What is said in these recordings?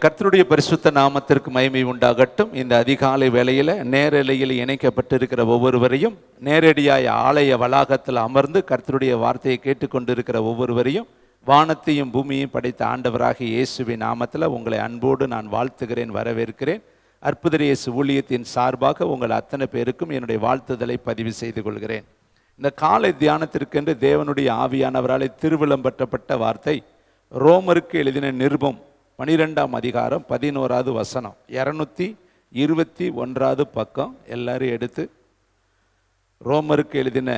கர்த்தருடைய பரிசுத்த நாமத்திற்கு மகிமை உண்டாகட்டும். இந்த அதிகாலை வேளையில் நேரலையில் இணைக்கப்பட்டிருக்கிற ஒவ்வொருவரையும், நேரடியாய் ஆலய வளாகத்தில் அமர்ந்து கர்த்தருடைய வார்த்தையை கேட்டுக்கொண்டிருக்கிற ஒவ்வொருவரையும் வானத்தையும் பூமியையும் படைத்த ஆண்டவராகிய இயேசுவின் நாமத்தில் உங்களை அன்போடு நான் வாழ்த்துகிறேன், வரவேற்கிறேன். அற்புத இயேசு ஊழியத்தின் சார்பாக உங்கள் அத்தனை பேருக்கும் என்னுடைய வாழ்த்துதலை பதிவு செய்து கொள்கிறேன். இந்த காலை தியானத்திற்கென்று தேவனுடைய ஆவியானவராலே திருவிளம்பற்றப்பட்ட வார்த்தை ரோமருக்கு எழுதின நிருபம் 12ஆம் அதிகாரம் 11வது வசனம், 221வது பக்கம். எல்லாரும் எடுத்து ரோமருக்கு எழுதின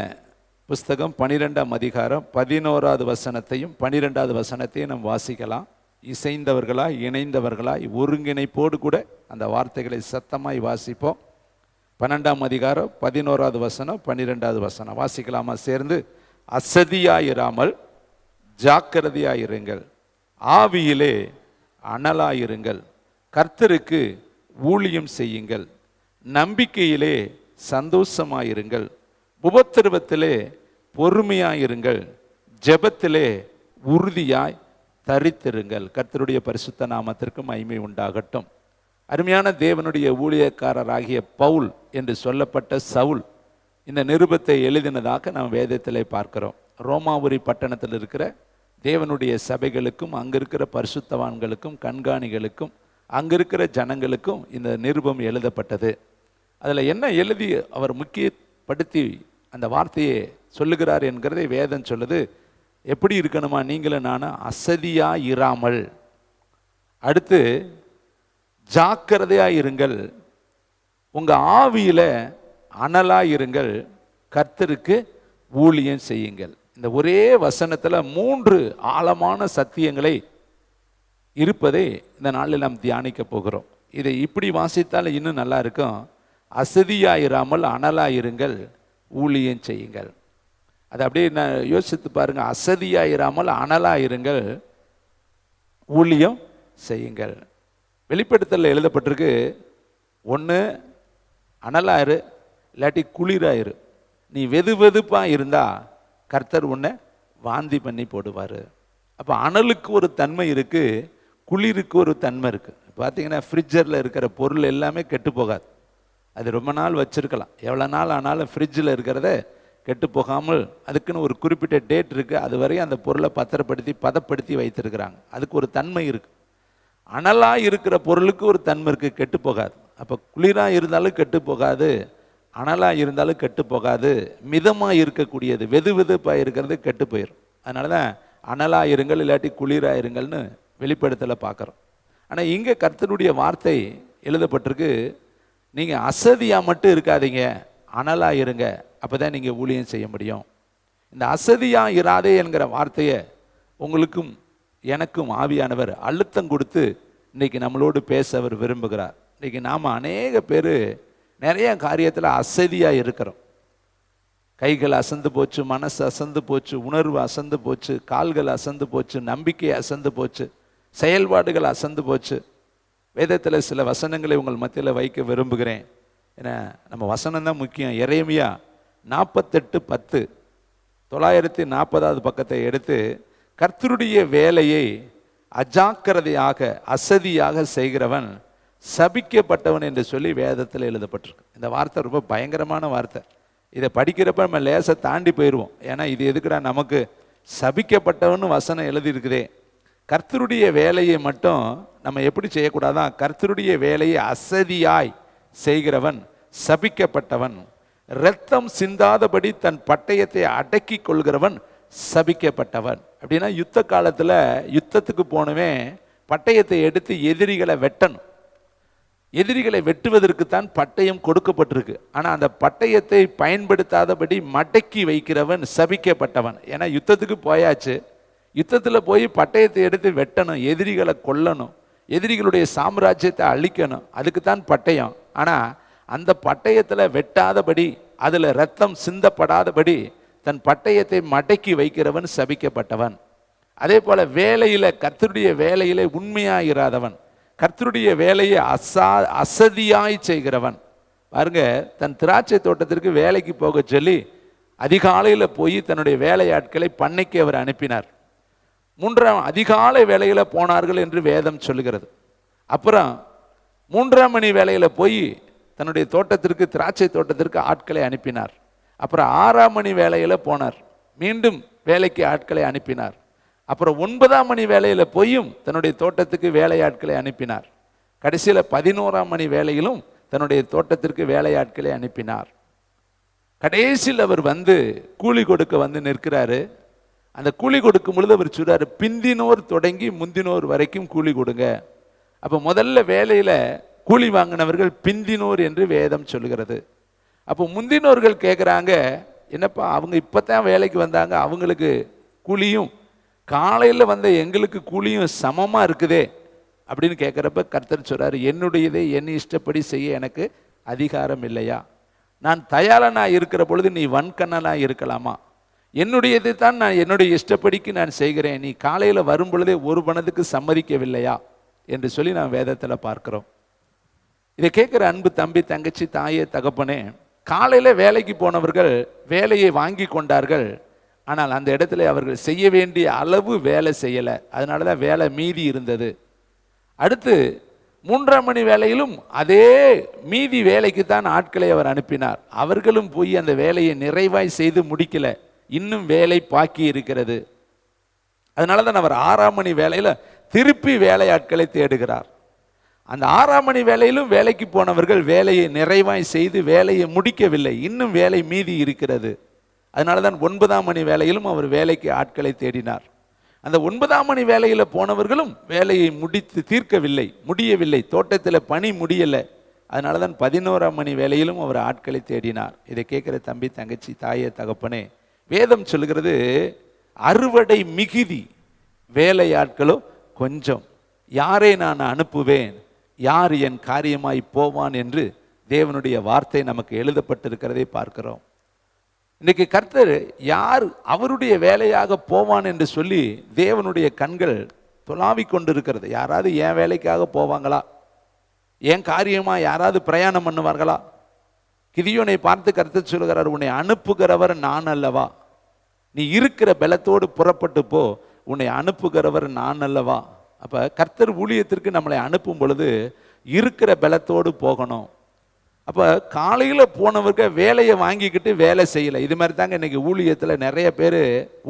புஸ்தகம் 12ஆம் அதிகாரம் 11வது வசனத்தையும் 12வது வசனத்தையும் நாம் வாசிக்கலாம். இசைந்தவர்களாய், இணைந்தவர்களாய், ஒருங்கிணைப்போடு கூட அந்த வார்த்தைகளை சத்தமாய் வாசிப்போம். 12ஆம் அதிகாரம் 11வது வசனம் 12வது வசனம் வாசிக்கலாமா சேர்ந்து? அசதியாயிராமல் ஜாக்கிரதையாயிருங்கள், ஆவியிலே அனலாயிருங்கள், கர்த்தருக்கு ஊழியம் செய்யுங்கள், நம்பிக்கையிலே சந்தோஷமாயிருங்கள், உபத்திரவத்திலே பொறுமையாயிருங்கள், ஜெபத்திலே உறுதியாய் தரித்திருங்கள். கர்த்தருடைய பரிசுத்த நாமத்திற்கு மகிமை உண்டாகட்டும். அருமையான தேவனுடைய ஊழியக்காரராகிய பவுல் என்று சொல்லப்பட்ட சவுல் இந்த நிருபத்தை எழுதினதாக நாம் வேதத்திலே பார்க்கிறோம். ரோமாபுரி பட்டணத்தில் இருக்கிற தேவனுடைய சபைகளுக்கும், அங்கே இருக்கிற பரிசுத்தவான்களுக்கும், கண்காணிகளுக்கும், அங்கே இருக்கிற ஜனங்களுக்கும் இந்த நிருபம் எழுதப்பட்டது. அதில் என்ன எழுதி அவர் முக்கியப்படுத்தி அந்த வார்த்தையை சொல்லுகிறார் என்கிறதை வேதம் சொல்லுது. எப்படி இருக்கணுமா? நீங்களும் நானும் அசதியாக இராமல், அடுத்து ஜாக்கிரதையாக இருங்கள், உங்கள் ஆவியில் அனலாக இருங்கள், கர்த்தருக்கு ஊழியம் செய்யுங்கள். இந்த ஒரே வசனத்தில் 3 ஆழமான சத்தியங்களை இருப்பதை இந்த நாளில் நாம் தியானிக்க போகிறோம். இதை இப்படி வாசித்தால் இன்னும் நல்லா இருக்கும். அசதியாயிராமல் அனலாயிருங்கள், ஊழியம் செய்யுங்கள். அது அப்படியே நான் யோசித்து பாருங்கள். அசதியாயிராமல் அனலாயிருங்கள், ஊழியம் செய்யுங்கள். வெளிப்படுத்தலில் எழுதப்பட்டிருக்கு, ஒன்று அனலாயிரு, இல்லாட்டி குளிராயிரு. நீ வெது வெதுப்பாக இருந்தால் கர்த்தர் உன்னை வாந்தி பண்ணி போடுவார். அப்போ அனலுக்கு ஒரு தன்மை இருக்குது, குளிருக்கு ஒரு தன்மை இருக்குது. பார்த்தீங்கன்னா ஃப்ரிட்ஜரில் இருக்கிற பொருள் எல்லாமே கெட்டு போகாது. அது ரொம்ப நாள் வச்சுருக்கலாம், எவ்வளோ நாள் ஆனாலும் ஃப்ரிட்ஜில் இருக்கிறத கெட்டு போகாமல் அதுக்குன்னு ஒரு குறிப்பிட்ட டேட் இருக்குது, அது வரையும் அந்த பொருளை பதப்படுத்தி வைத்திருக்கிறாங்க. அதுக்கு ஒரு தன்மை இருக்குது. அனலாக இருக்கிற பொருளுக்கு ஒரு தன்மை இருக்குது, கெட்டு போகாது. அப்போ குளிராக இருந்தாலும் கெட்டு போகாது, அனலாக இருந்தாலும் கெட்டு போகாது. மிதமாக இருக்கக்கூடியது, வெது வெதுப்பாக இருக்கிறது கெட்டு போயிடும். அதனால தான் அனலாக இருங்கள், இல்லாட்டி குளிராக இருங்கள்னு வெளிப்படுத்தலை பார்க்குறோம். ஆனால் இங்கே கர்த்தருடைய வார்த்தை எழுதப்பட்டிருக்கு, நீங்கள் அசதியாக மட்டும் இருக்காதீங்க, அனலாக இருங்க, அப்போ தான் நீங்கள் ஊழியம் செய்ய முடியும். இந்த அசதியாக இராதே என்கிற வார்த்தையை உங்களுக்கும் எனக்கும் ஆவியானவர் அழுத்தம் கொடுத்து இன்றைக்கி நம்மளோடு பேச அவர் விரும்புகிறார். இன்றைக்கி நாம் அநேக பேர் நிறைய காரியத்தில் அசதியாக இருக்கிறோம். கைகள் அசந்து போச்சு, மனசு அசந்து போச்சு, உணர்வு அசந்து போச்சு, கால்கள் அசந்து போச்சு, நம்பிக்கை அசந்து போச்சு, செயல்பாடுகள் அசந்து போச்சு. வேதத்தில் சில வசனங்களை உங்கள் மத்தியில் வைக்க விரும்புகிறேன். ஏன்னா நம்ம வசனம் தான் முக்கியம். எரேமியா 48:10 940வது பக்கத்தை எடுத்து, கர்த்தருடைய வேலையை அஜாக்கிரதையாக அசதியாக செய்கிறவன் சபிக்கப்பட்டவன் என்று சொல்லி வேதத்தில் எழுதப்பட்டிருக்கு. இந்த வார்த்தை ரொம்ப பயங்கரமான வார்த்தை. இதை படிக்கிறப்ப நம்ம லேசை தாண்டி போயிடுவோம். ஏன்னா இது எதுக்குடா நமக்கு சபிக்கப்பட்டவன் வசனம் எழுதியிருக்குதே. கர்த்தருடைய வேலையை மட்டும் நம்ம எப்படி செய்யக்கூடாதான்? கர்த்தருடைய வேலையை அசதியாய் செய்கிறவன் சபிக்கப்பட்டவன், இரத்தம் சிந்தாதபடி தன் பட்டயத்தை அடக்கி கொள்கிறவன் சபிக்கப்பட்டவன். அப்படின்னா யுத்த காலத்தில் யுத்தத்துக்கு போனவன் பட்டயத்தை எடுத்து எதிரிகளை வெட்டணும். எதிரிகளை வெட்டுவதற்கு தான் பட்டயம் கொடுக்கப்பட்டிருக்கு. ஆனால் அந்த பட்டயத்தை பயன்படுத்தாதபடி மடக்கி வைக்கிறவன் சபிக்கப்பட்டவன். ஏன்னா யுத்தத்துக்கு போயாச்சு, யுத்தத்தில் போய் பட்டயத்தை எடுத்து வெட்டணும், எதிரிகளை கொல்லணும், எதிரிகளுடைய சாம்ராஜ்யத்தை அழிக்கணும், அதுக்கு தான் பட்டயம். ஆனால் அந்த பட்டயத்தில் வெட்டாதபடி, அதில் இரத்தம் சிந்தப்படாதபடி தன் பட்டயத்தை மடக்கி வைக்கிறவன் சபிக்கப்பட்டவன். அதே போல் வேலையில், கர்த்தருடைய வேலையில் உண்மையாக இராதவன், கர்த்தருடைய வேலையை அசதியாய் செய்கிறவன். பாருங்க, தன் திராட்சை தோட்டத்திற்கு வேலைக்கு போக சொல்லி அதிகாலையில் போய் தன்னுடைய வேலையாட்களை பண்ணைக்கு அவர் அனுப்பினார். 3ஆம் அதிகாலை வேளையில் போனார்கள் என்று வேதம் சொல்லுகிறது. அப்புறம் 3ஆம் மணி வேளையில் போய் தன்னுடைய தோட்டத்திற்கு, திராட்சை தோட்டத்திற்கு ஆட்களை அனுப்பினார். அப்புறம் 6ஆம் மணி வேளையில் போனார், மீண்டும் வேலைக்கு ஆட்களை அனுப்பினார். அப்புறம் 9ஆம் மணி வேளையில் போயும் தன்னுடைய தோட்டத்துக்கு வேலையாட்களை அனுப்பினார். கடைசியில் 11ஆம் மணி வேளையிலும் தன்னுடைய தோட்டத்திற்கு வேலையாட்களை அனுப்பினார். கடைசியில் அவர் வந்து கூலி கொடுக்க வந்து நிற்கிறாரு. அந்த கூலி கொடுக்கும் பொழுது அவர் சொல்றாரு, பிந்தினோர் தொடங்கி முந்தினோர் வரைக்கும் கூலி கொடுங்க. அப்போ முதல்ல வேலையில் கூலி வாங்கினவர்கள் பிந்தினோர் என்று வேதம் சொல்லுகிறது. அப்போ முந்தினோர்கள் கேட்குறாங்க, என்னப்பா அவங்க இப்போ தான் வேலைக்கு வந்தாங்க, அவங்களுக்கு கூலியும் காலையில் வந்த எங்களுக்கு கூலியும் சமமாக இருக்குதே அப்படின்னு கேட்குறப்ப கர்த்தர் சொல்கிறார், என்னுடையதை என் இஷ்டப்படி செய்ய எனக்கு அதிகாரம் இல்லையா? நான் தயாளனாக இருக்கிற பொழுது நீ வன்கண்ணனாக இருக்கலாமா? என்னுடையதை தான் நான் என்னுடைய இஷ்டப்படிக்கு நான் செய்கிறேன், நீ காலையில் வரும் பொழுதே ஒரு பணத்துக்கு சம்மதிக்கவில்லையா என்று சொல்லி நான் வேதத்தில் பார்க்கிறோம். இதை கேட்குற அன்பு தம்பி, தங்கச்சி, தாயே, தகப்பனே, காலையில் வேலைக்கு போனவர்கள் வேலையை வாங்கி கொண்டார்கள். ஆனால் அந்த இடத்துல அவர்கள் செய்ய வேண்டிய அளவு வேலை செய்யலை, அதனால தான் வேலை மீதி இருந்தது. அடுத்து 3ஆம் மணி வேலையிலும் அதே மீதி வேலைக்கு தான் ஆட்களை அவர் அனுப்பினார். அவர்களும் போய் அந்த வேலையை நிறைவாய் செய்து முடிக்கல, இன்னும் வேலை பாக்கி இருக்கிறது. அதனால தான் அவர் 6ஆம் மணி வேலையில் திருப்பி வேலையாட்களை தேடுகிறார். அந்த 6ஆம் மணி வேலையிலும் வேலைக்கு போனவர்கள் வேலையை நிறைவாய் செய்து வேலையை முடிக்கவில்லை, இன்னும் வேலை மீதி இருக்கிறது. அதனால தான் 9ஆம் மணி வேலையிலும் அவர் வேலைக்கு ஆட்களை தேடினார். அந்த 9ஆம் மணி வேலையில் போனவர்களும் வேலையை முடித்து தீர்க்கவில்லை, முடியவில்லை, தோட்டத்தில் பணி முடியலை. அதனால தான் 11ஆம் மணி வேலையிலும் அவர் ஆட்களை தேடினார். இதை கேட்குற தம்பி, தங்கச்சி, தாயே, தகப்பனே, வேதம் சொல்கிறது அறுவடை மிகுதி, வேலையாட்களோ கொஞ்சம். யாரை நான் அனுப்புவேன், யார் என் காரியமாய் போவான் என்று தேவனுடைய வார்த்தை நமக்கு எழுதப்பட்டிருக்கிறதை பார்க்கிறோம். இன்னைக்கு கர்த்தர் யார் அவருடைய வேலையாக போவான் என்று சொல்லி தேவனுடைய கண்கள் துளாவிக் கொண்டிருக்கிறது. யாராவது என் வேலைக்காக போவாங்களா? என் காரியமா யாராவது பிரயாணம் பண்ணுவார்களா? கிதியோனை பார்த்து கர்த்தர் சொல்கிறார், உன்னை அனுப்புகிறவர் நான் அல்லவா? நீ இருக்கிற பலத்தோடு புறப்பட்டு போ, உன்னை அனுப்புகிறவர் நான் அல்லவா? அப்போ கர்த்தர் ஊழியத்திற்கு நம்மளை அனுப்பும் பொழுது இருக்கிற பலத்தோடு போகணும். அப்போ காலையில் போனவர்கள் வேலையை வாங்கிக்கிட்டு வேலை செய்யலை. இது மாதிரி தாங்க இன்றைக்கி ஊழியத்தில் நிறைய பேர்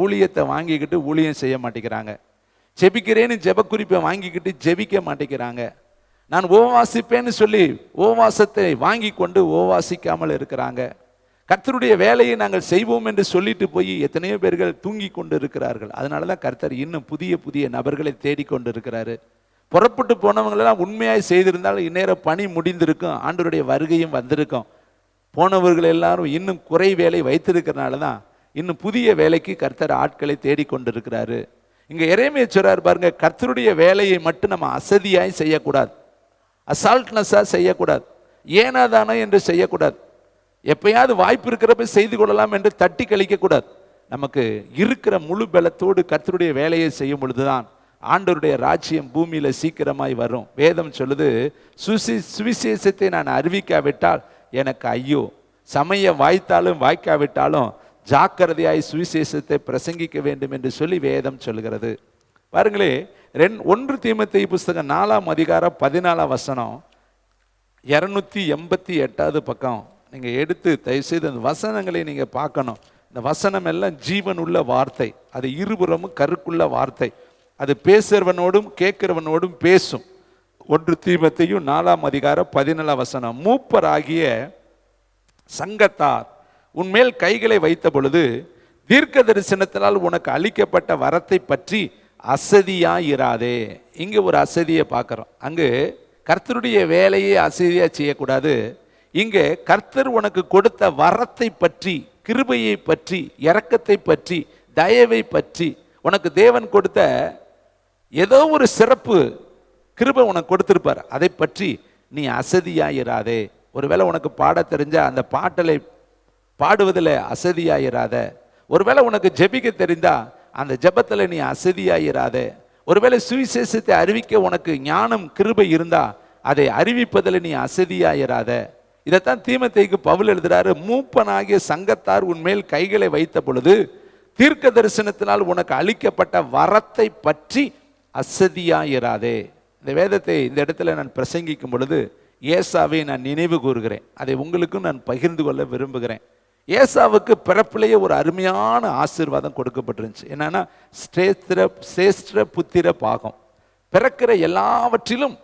ஊழியத்தை வாங்கிக்கிட்டு ஊழியம் செய்ய மாட்டேங்கிறாங்க. ஜெபிக்கிறேன்னு ஜெப குறிப்பை வாங்கிக்கிட்டு ஜெபிக்க மாட்டேங்கிறாங்க. நான் ஓவாசிப்பேன்னு சொல்லி ஓவாசத்தை வாங்கி கொண்டு ஓவாசிக்காமல் இருக்கிறாங்க. கர்த்தருடைய வேலையை நாங்கள் செய்வோம் என்று சொல்லிட்டு போய் எத்தனையோ பேர்கள் தூங்கி கொண்டு இருக்கிறார்கள். அதனால தான் கர்த்தர் இன்னும் புதிய புதிய நபர்களை தேடிக்கொண்டு இருக்கிறாரு. புறப்பட்டு போனவங்களெல்லாம் உண்மையாக செய்திருந்தாலும் இந்நேரம் பணி முடிந்திருக்கும், ஆண்டவருடைய வருகையும் வந்திருக்கும். போனவர்கள் எல்லாரும் இன்னும் குறை வேலை வைத்திருக்கிறனால தான் இன்னும் புதிய வேலைக்கு கர்த்தர் ஆட்களை தேடிக்கொண்டிருக்கிறாரு. இங்கே எரேமியா சொல்றார் பாருங்க, கர்த்தருடைய வேலையை மட்டும் நம்ம அசதியாய் செய்யக்கூடாது, அசால்ட்னஸாக செய்யக்கூடாது, ஏனாதானோ என்று செய்யக்கூடாது, எப்பயாவது வாய்ப்பு இருக்கிறப்ப செய்து கொள்ளலாம் என்று தட்டி கழிக்கக்கூடாது. நமக்கு இருக்கிற முழு பலத்தோடு கர்த்தருடைய வேலையை செய்யும் பொழுதுதான் ஆண்டவருடைய ராஜ்யம் பூமியில சீக்கிரமாய் வரும். வேதம் சொல்லுது, சுவிசேஷத்தை நான் அறிவிக்காவிட்டால் எனக்கு ஐயோ, சமயம் வாய்த்தாலும் வாய்க்காவிட்டாலும் ஜாக்கிரதையாய் சுவிசேஷத்தை பிரசங்கிக்க வேண்டும் என்று சொல்லி வேதம் சொல்கிறது. பாருங்களே, 1 தீமோத்தேயு புஸ்தகம் 4ஆம் அதிகாரம் 14ஆம் வசனம், 288வது பக்கம் நீங்கள் எடுத்து தயவுசெய்து அந்த வசனங்களை நீங்கள் பார்க்கணும். இந்த வசனம் எல்லாம் ஜீவன் உள்ள வார்த்தை, அது இருபுறமும் கருக்குள்ள வார்த்தை, அது பேசுறவனோடும் கேட்கிறவனோடும் பேசும். 1 தீமோத்தேயு 4ஆம் அதிகாரம் 14ஆம் வசனம், மூப்பராகிய சங்கத்தார் உன்மேல் கைகளை வைத்த பொழுது தீர்க்க தரிசனத்தினால் உனக்கு அளிக்கப்பட்ட வரத்தை பற்றி அசதியாயிராதே. இங்கே ஒரு அசதியை பார்க்குறோம். அங்கு கர்த்தருடைய வேலையை அசதியா செய்யக்கூடாது. இங்கே கர்த்தர் உனக்கு கொடுத்த வரத்தை பற்றி, கிருபையை பற்றி, இரக்கத்தை பற்றி, தயவை பற்றி, உனக்கு தேவன் கொடுத்த ஏதோ ஒரு சிறப்பு கிருபை உனக்கு கொடுத்திருப்பார், அதை பற்றி நீ அசதியாயிராதே. ஒருவேளை உனக்கு பாட தெரிஞ்ச அந்த பாட்டலை பாடுவதில் அசதியாயிராத. ஒருவேளை உனக்கு ஜெபிக்க தெரிந்தா அந்த ஜெபத்தில் நீ அசதியாயிராத. ஒருவேளை சுவிசேஷத்தை அறிவிக்க உனக்கு ஞானம் கிருபை இருந்தா அதை அறிவிப்பதில் நீ அசதியாயிராத. இதைத்தான் தீமோத்தேயுக்கு பவுல் எழுதுறாரு, மூப்பனாகிய சங்கத்தார் உன்மேல் கைகளை வைத்த பொழுது தீர்க்க தரிசனத்தினால் உனக்கு அளிக்கப்பட்ட வரத்தை பற்றி அசதியாயிராதே. இந்த வேதத்தை இந்த இடத்துல நான் பிரசங்கிக்கும் பொழுது ஏசாவை நான் நினைவு கூறுகிறேன். அதை உங்களுக்கும் நான் பகிர்ந்து கொள்ள விரும்புகிறேன். ஏசாவுக்கு பிறப்பிலேயே ஒரு அருமையான ஆசீர்வாதம் கொடுக்கப்பட்டிருந்துச்சு. என்னன்னா சேஷ்ட புத்திர பாகம். பிறக்கிற எல்லாவற்றிலும்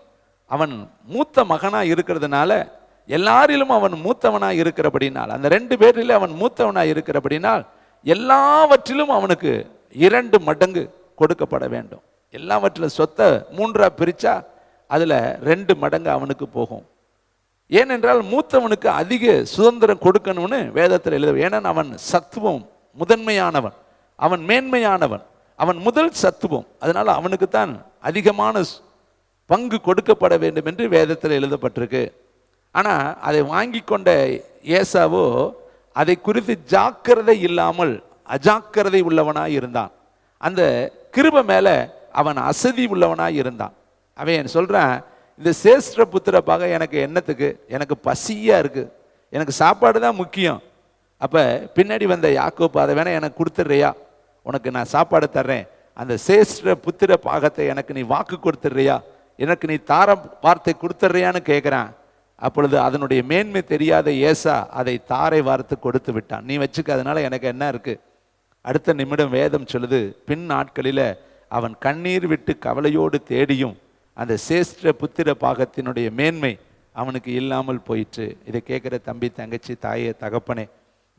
அவன் மூத்த மகனா இருக்கிறதுனால, எல்லாரிலும் அவன் மூத்தவனா இருக்கிறபடினால், அந்த 2 பேரிலே அவன் மூத்தவனா இருக்கிறபடினால் எல்லாவற்றிலும் அவனுக்கு 2 மடங்கு கொடுக்கப்பட வேண்டும். எல்லாவற்றிலும் சொத்தை 3ஆ பிரிச்சா அதுல 2 மடங்கு அவனுக்கு போகும். ஏனென்றால் மூத்தவனுக்கு அதிக சுதந்திரம் கொடுக்கணும்னு வேதத்தில் எழுத. ஏன்னா அவன் சத்துவம் முதன்மையானவன், அவன் மேன்மையானவன், அவன் முதல் சத்துவம். அதனால அவனுக்கு தான் அதிகமான பங்கு கொடுக்கப்பட வேண்டும் என்று வேதத்தில் எழுதப்பட்டிருக்கு. ஆனால் அதை வாங்கி கொண்ட ஏசாவோ அதை குறித்து ஜாக்கிரதை இல்லாமல் அஜாக்கிரதை உள்ளவனாய் இருந்தான். அந்த கிருபை மேலே அவன் அசதி உள்ளவனாய் இருந்தான். அவன் சொல்கிறான், இந்த சேஷ்ட புத்திர பாகம் எனக்கு என்னத்துக்கு, எனக்கு பசியாக இருக்குது, எனக்கு சாப்பாடு தான் முக்கியம். அப்போ பின்னாடி வந்த யாக்கோப்பு, அதை வேணா எனக்கு கொடுத்துட்றியா, உனக்கு நான் சாப்பாடு தர்றேன், அந்த சேஷ்ட புத்திர பாகத்தை எனக்கு நீ வாக்கு கொடுத்துட்றியா, எனக்கு நீ தார வார்த்தை கொடுத்துட்றியான்னு கேட்குறான். அப்பொழுது அதனுடைய மேன்மை தெரியாத ஏசா அதை தாரை வார்த்து கொடுத்து விட்டான். நீ வச்சுக்க, அதனால எனக்கு என்ன இருக்குது. அடுத்த நிமிடம் வேதம் சொல்லுது, பின் நாட்களில் அவன் கண்ணீர் விட்டு கவலையோடு தேடியும் அந்த சேஷ்ட புத்திர பாகத்தினுடைய மேன்மை அவனுக்கு இல்லாமல் போயிற்று. இதை கேட்குற தம்பி, தங்கச்சி, தாயே, தகப்பனே,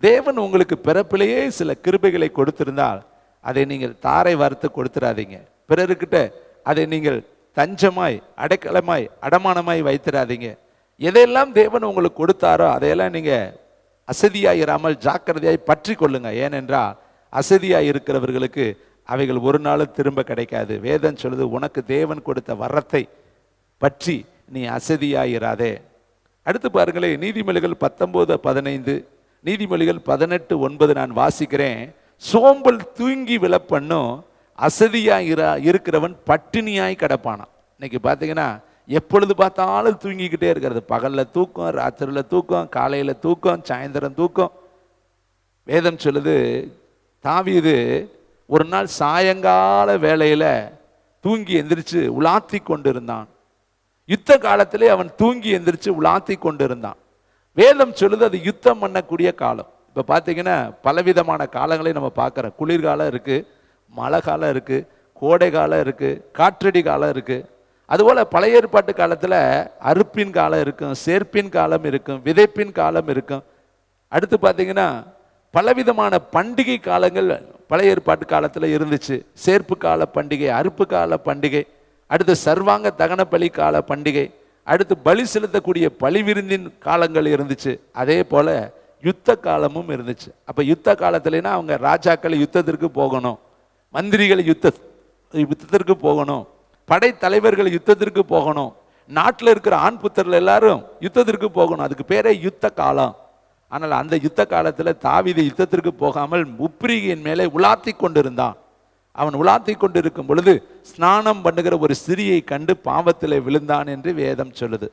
தேவன் உங்களுக்கு பிறப்பிலேயே சில கிருபைகளை கொடுத்திருந்தால் அதை நீங்கள் தாரை வார்த்து கொடுத்துடாதீங்க. பிறருக்கிட்ட அதை நீங்கள் தஞ்சமாய், அடைக்கலமாய், அடமானமாய் வைத்திடாதீங்க. எதையெல்லாம் தேவன் உங்களுக்கு கொடுத்தாரோ அதையெல்லாம் நீங்கள் அசதியாயிராமல் ஜாக்கிரதையாய் பற்றி கொள்ளுங்க. ஏனென்றால் அசதியாய் இருக்கிறவர்களுக்கு அவைகள் ஒரு நாளும் திரும்ப கிடைக்காது. வேதம் சொல்லுது, உனக்கு தேவன் கொடுத்த வரத்தை பற்றி நீ அசதியாயிராதே. அடுத்து பாருங்களேன், நீதிமொழிகள் 19:15, நீதிமொழிகள் 18:9 நான் வாசிக்கிறேன். சோம்பல் தூங்கி விழப்பண்ணும், அசதியாக இருக்கிறவன் பட்டினியாய் கிடப்பானான். இன்னைக்கு பார்த்தீங்கன்னா எப்பொழுது பார்த்தாலும் தூங்கிக்கிட்டே இருக்கிறது. பகலில் தூக்கம், ராத்திரியில் தூக்கம், காலையில் தூக்கம், சாயந்தரம் தூக்கம். வேதம் சொல்லுது, தாவீது ஒரு நாள் சாயங்கால வேளையில் தூங்கி எந்திரிச்சு உலாத்தி கொண்டிருந்தான். யுத்த காலத்திலே அவன் தூங்கி எந்திரிச்சு உலாத்தி கொண்டிருந்தான். வேதம் சொல்லுது அது யுத்தம் பண்ணக்கூடிய காலம். இப்போ பார்த்தீங்கன்னா பலவிதமான காலங்களை நம்ம பார்க்குறோம். குளிர்காலம் இருக்குது, மழை காலம் இருக்குது, கோடை காலம் இருக்குது, காற்றடி காலம் இருக்குது. அதுபோல் பழைய ஏற்பாட்டு காலத்தில் அறுப்பின் காலம் இருக்கும், சேர்ப்பின் காலம் இருக்கும், விதைப்பின் காலம் இருக்கும். அடுத்து பார்த்தீங்கன்னா பலவிதமான பண்டிகை காலங்கள் பழைய ஏற்பாட்டு காலத்தில் இருந்துச்சு. சேர்ப்பு கால பண்டிகை, அறுப்பு கால பண்டிகை, அடுத்து சர்வாங்க தகன பலி கால பண்டிகை, அடுத்து பலி செலுத்தக்கூடிய பலி விருந்தின் காலங்கள் இருந்துச்சு. அதே போல் யுத்த காலமும் இருந்துச்சு. அப்போ யுத்த காலத்துலனா அவங்க ராஜாக்கள் யுத்தத்திற்கு போகணும், மந்திரிகள் யுத்தத்திற்கு போகணும், படை தலைவர்கள் யுத்தத்திற்கு போகணும், நாட்டில் இருக்கிற ஆண் புத்தர்கள் எல்லாரும் யுத்தத்திற்கு போகணும். அதுக்கு பேரே யுத்த காலம். ஆனால் அந்த யுத்த காலத்தில் தாவீது யுத்தத்திற்கு போகாமல் முப்பிரிகையின் மேலே உலாத்தி கொண்டிருந்தான். அவன் உலாத்தி கொண்டிருக்கும் பொழுது ஸ்நானம் பண்ணுகிற ஒரு ஸ்திரியை கண்டு பாவத்தில் விழுந்தான் என்று வேதம் சொல்லுது.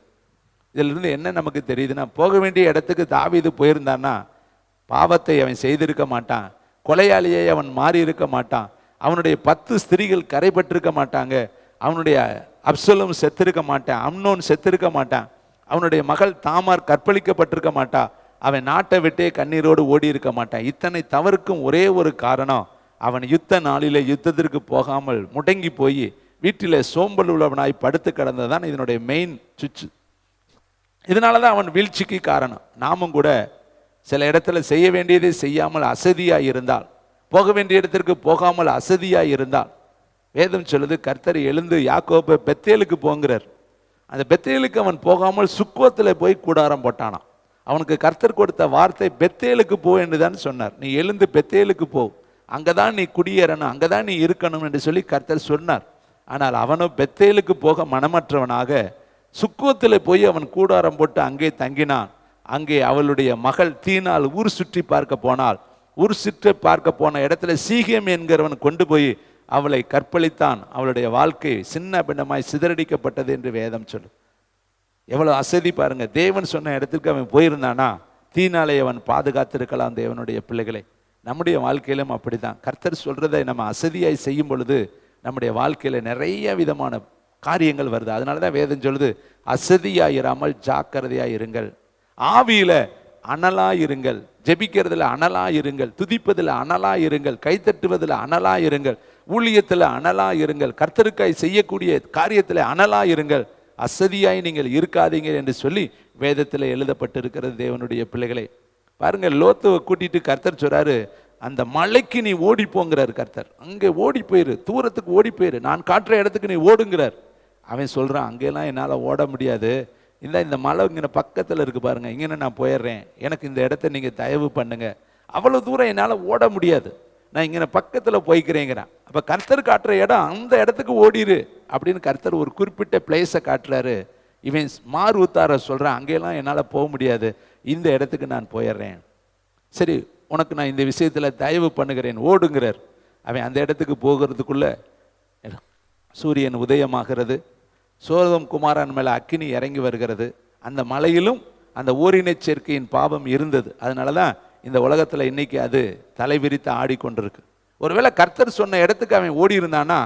இதிலிருந்து என்ன நமக்கு தெரியுதுன்னா, போக வேண்டிய இடத்துக்கு தாவீது போயிருந்தான்னா பாவத்தை அவன் செய்திருக்க மாட்டான், கொலையாளியை அவன் மாறி இருக்க மாட்டான், அவனுடைய 10 ஸ்திரீகள் கரைபட்டிருக்க மாட்டாங்க, அவனுடைய அப்சலோம் செத்திருக்க மாட்டான், அம்னோன் செத்திருக்க மாட்டான், அவனுடைய மகள் தாமார் கற்பழிக்கப்பட்டிருக்க மாட்டா, அவன் நாட்டை விட்டே கண்ணீரோடு ஓடி இருக்க மாட்டான். இத்தனை தவறுக்கும் ஒரே ஒரு காரணம், அவன் யுத்த நாளிலே யுத்தத்திற்கு போகாமல் முடங்கி போய் வீட்டில் சோம்பல் உள்ளவனாய் படுத்து கிடந்ததான் இதனுடைய மெயின் சுச்சு. இதனால தான் அவன் வீழ்ச்சிக்கு காரணம். நாமும் கூட சில இடத்துல செய்ய வேண்டியதை செய்யாமல் அசதியாக இருந்தால், போக வேண்டிய இடத்திற்கு போகாமல் அசதியாக இருந்தால், வேதம் சொல்லுது, கர்த்தர் எழுந்து யாக்கோபை பெத்தேலுக்கு போங்கிறார். அந்த பெத்தேலுக்கு அவன் போகாமல் சுக்கோத்தில் போய் கூடாரம் போட்டானான். அவனுக்கு கர்த்தர் கொடுத்த வார்த்தை பெத்தேலுக்கு போ என்று தான் சொன்னார். நீ எழுந்து பெத்தேலுக்கு போ, அங்கதான் நீ குடியேறணும், அங்கதான் நீ இருக்கணும் என்று சொல்லி கர்த்தர் சொன்னார். ஆனால் அவனும் பெத்தேலுக்கு போக மனமற்றவனாக சுக்கோத்தில் போய் அவன் கூடாரம் போட்டு அங்கே தங்கினான். அங்கே அவளுடைய மகள் தீனால் ஊர் சுற்றி பார்க்க போனால், ஊர் சுற்றி பார்க்க போன இடத்துல சீகேம் என்கிறவன் கொண்டு போய் அவளை கற்பழித்தான். அவளுடைய வாழ்க்கை சின்ன பின்னமாய் சிதறடிக்கப்பட்டது என்று வேதம் சொல்லு. எவ்வளோ அசதி பாருங்க. தேவன் சொன்ன இடத்துக்கு அவன் போயிருந்தானா தீனாலே அவன் பாதுகாத்திருக்கலாம். தேவனுடைய பிள்ளைகளை, நம்முடைய வாழ்க்கையிலும் அப்படிதான். கர்த்தர் சொல்றதை நம்ம அசதியாய் செய்யும் பொழுது நம்முடைய வாழ்க்கையில நிறைய விதமான காரியங்கள் வருது. அதனால தான் வேதம் சொல்லுது, அசதியாயிராமல் ஜாக்கிரதையா இருங்கள். ஆவியில அனலா இருங்கள், ஜெபிக்கிறதுல அனலா இருங்கள், துதிப்பதில் அனலா இருங்கள், கைத்தட்டுவதில் அனலா இருங்கள், ஊழியத்தில் அனலா இருங்கள், கர்த்தருக்காய் செய்யக்கூடிய காரியத்தில் அனலா இருங்கள், அசதியாய் நீங்கள் இருக்காதீங்க என்று சொல்லி வேதத்தில் எழுதப்பட்டிருக்கிறது. தேவனுடைய பிள்ளைகளை பாருங்க, லோத்துவை கூட்டிட்டு கர்த்தர் சொல்றாரு, அந்த மலைக்கு நீ ஓடி போங்கிறார் கர்த்தர். அங்கே ஓடி போயிரு, தூரத்துக்கு ஓடி போயிரு, நான் காட்டுற இடத்துக்கு நீ ஓடுங்கிறார். அவன் சொல்றான், அங்கெல்லாம் என்னால் ஓட முடியாது, இந்த மலை இங்கே பக்கத்தில் இருக்கு பாருங்க, இங்கே நான் போயிடுறேன், எனக்கு இந்த இடத்த நீங்க தயவு பண்ணுங்க, அவ்வளவு தூரம் என்னால் ஓட முடியாது, நான் இங்கே பக்கத்தில் போய்க்கிறேங்கிறான். அப்ப கர்த்தர் காட்டுற இடம், அந்த இடத்துக்கு ஓடிரு அப்படின்னு கர்த்தர் ஒரு குறிப்பிட்ட பிளேஸை காட்டுறாரு. இவன் மாறு ஊத்தார சொல்றான், அங்கெல்லாம் என்னால் போக முடியாது, இந்த இடத்துக்கு நான் போயிடுறேன், சரி உனக்கு நான் இந்த விஷயத்துல தயவு பண்ணுகிறேன் ஓடுங்கிறார். அவன் அந்த இடத்துக்கு போகிறதுக்குள்ள சூரியன் உதயமாகிறது, சோதம் குமாரன் மேல அக்கினி இறங்கி வருகிறது. அந்த மலையிலும் அந்த ஓரின சேர்க்கையின் பாவம் இருந்தது. அதனாலதான் இந்த உலகத்துல இன்னைக்கு அது தலைவிரித்து ஆடிக்கொண்டிருக்கு. ஒருவேளை கர்த்தர் சொன்ன இடத்துக்கு அவன் ஓடி இருந்தானா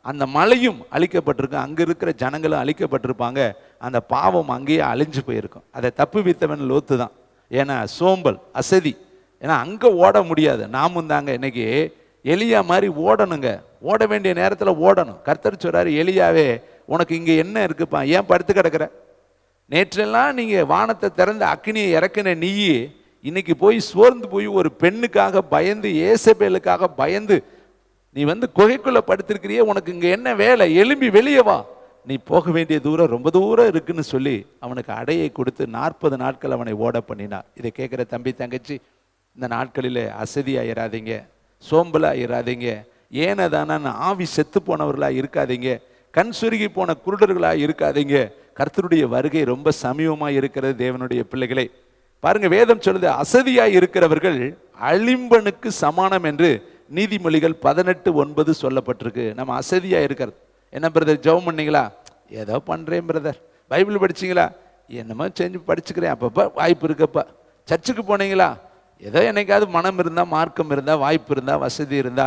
அந்த மலையும் அழிக்கப்பட்டிருக்கு, அங்க இருக்கிற ஜனங்களும் அழிக்கப்பட்டிருப்பாங்க, அந்த பாவம் அங்கேயே அழிஞ்சு போயிருக்கும். அதை தப்பு வித்தவன் லோத்து தான். ஏன்னா சோம்பல், அசதி, ஏன்னா அங்க ஓட முடியாது. நாமும் தாங்க இன்னைக்கு எலியா மாதிரி ஓடணுங்க, ஓட வேண்டிய நேரத்தில் ஓடணும். கர்த்தர் சொல்றாரு, எலியாவே உனக்கு இங்க என்ன இருக்குப்பா, ஏன் படுத்து கிடக்குற, நேற்றெல்லாம் நீங்க வானத்தை திறந்து அக்கினியை இறக்குன நீ இன்னைக்கு போய் சோர்ந்து போய் ஒரு பெண்ணுக்காக பயந்து, ஏசபேலுக்காக பயந்து நீ குகைக்குள்ள படுத்திருக்கிறியே, உனக்கு இங்க என்ன வேலை, எலும்பி வெளியே வா, நீ போக வேண்டிய தூரம் ரொம்ப தூரம் இருக்குன்னு சொல்லி அவனுக்கு அடையை கொடுத்து 40 நாட்கள் அவனை ஓட பண்ணினார். இதை கேட்குற தம்பி தங்கச்சி, இந்த நாட்களில் அசதியாயிராதீங்க, சோம்பலாயிராதீங்க, ஏனதான ஆவி செத்து போனவர்களாக இருக்காதீங்க, கண் சுருகி போன குருடர்களாக இருக்காதீங்க. கர்த்தருடைய வருகை ரொம்ப சமீபமாக இருக்கிறது. தேவனுடைய பிள்ளைகளை பாருங்க, வேதம் சொல்லுது, அசதியாய் இருக்கிறவர்கள் அழிம்பனுக்கு சமானம் என்று நீதிமொழிகள் 18:9 சொல்லப்பட்டிருக்கு. நம்ம அசதியா இருக்கிறது. என்ன பிரதர் ஜெபம் பண்ணீங்களா, ஏதோ பண்றேன் பிரதர். பைபிள் படிச்சீங்களா, என்னமோ செஞ்சு படிச்சுக்கிறேன், அப்பப்ப வாய்ப்பு இருக்கப்பா. சர்ச்சுக்கு போனீங்களா, ஏதோ என்னைக்காவது மனம் இருந்தா, மார்க்கம் இருந்தா, வாய்ப்பு இருந்தா, வசதி இருந்தா,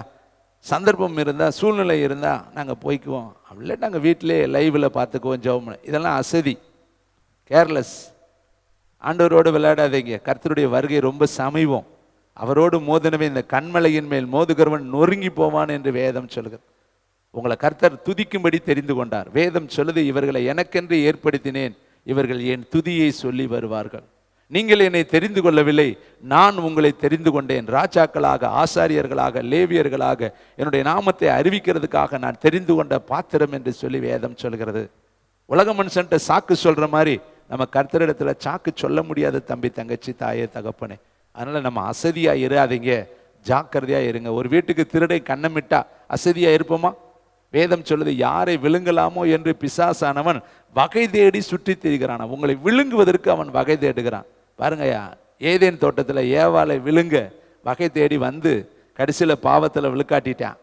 சந்தர்ப்பம் இருந்தா, சூழ்நிலை இருந்தா நாங்கள் போய்க்குவோம், அப்படில்ல நாங்கள் வீட்டிலே லைவ்ல பார்த்துக்குவோம், ஜெபம். இதெல்லாம் அசதி, கேர்லெஸ். ஆண்டவரோடு விளையாடாதீங்க. கர்த்தருடைய வருகை ரொம்ப சமீபம். அவரோடு மோதினவே இந்த கண்மலையின் மேல் மோதுகிறவன் நொறுங்கி போவான் என்று வேதம் சொல்கிறது. உங்களை கர்த்தர் துதிக்கும்படி தெரிந்து கொண்டார். வேதம் சொல்லுது, இவர்களை எனக்கென்று ஏற்படுத்தினேன், இவர்கள் என் துதியை சொல்லி வருவார்கள். நீங்கள் என்னை தெரிந்து கொள்ளவில்லை, நான் உங்களை தெரிந்து கொண்டேன். ராஜாக்களாக, ஆசாரியர்களாக, லேவியர்களாக என்னுடைய நாமத்தை அறிவிக்கிறதுக்காக நான் தெரிந்து கொண்ட பாத்திரம் என்று சொல்லி வேதம் சொல்கிறது. உலக மனுஷன்ட்ட சாக்கு சொல்ற மாதிரி நம்ம கர்த்தரிடத்துல சாக்கு சொல்ல முடியாத தம்பி தங்கச்சி, தாயே தகப்பனே. அதனால நம்ம அசதியா இராதீங்க, ஜாக்கிரதையா இருங்க. ஒரு வீட்டுக்கு திருடை கண்ணமிட்டா அசதியா இருப்போமா? வேதம் சொல்லுது, யாரை விழுங்கலாமோ என்று பிசாசானவன் வகை தேடி சுற்றி திரிகிறான். உங்களை விழுங்குவதற்கு அவன் வகை தேடுகிறான். பாருங்கய்யா, ஏதேன் தோட்டத்தில் ஏவாளை விழுங்க வகை தேடி வந்து கடைசியில் பாவத்தில் விழுக்காட்டிட்டான்.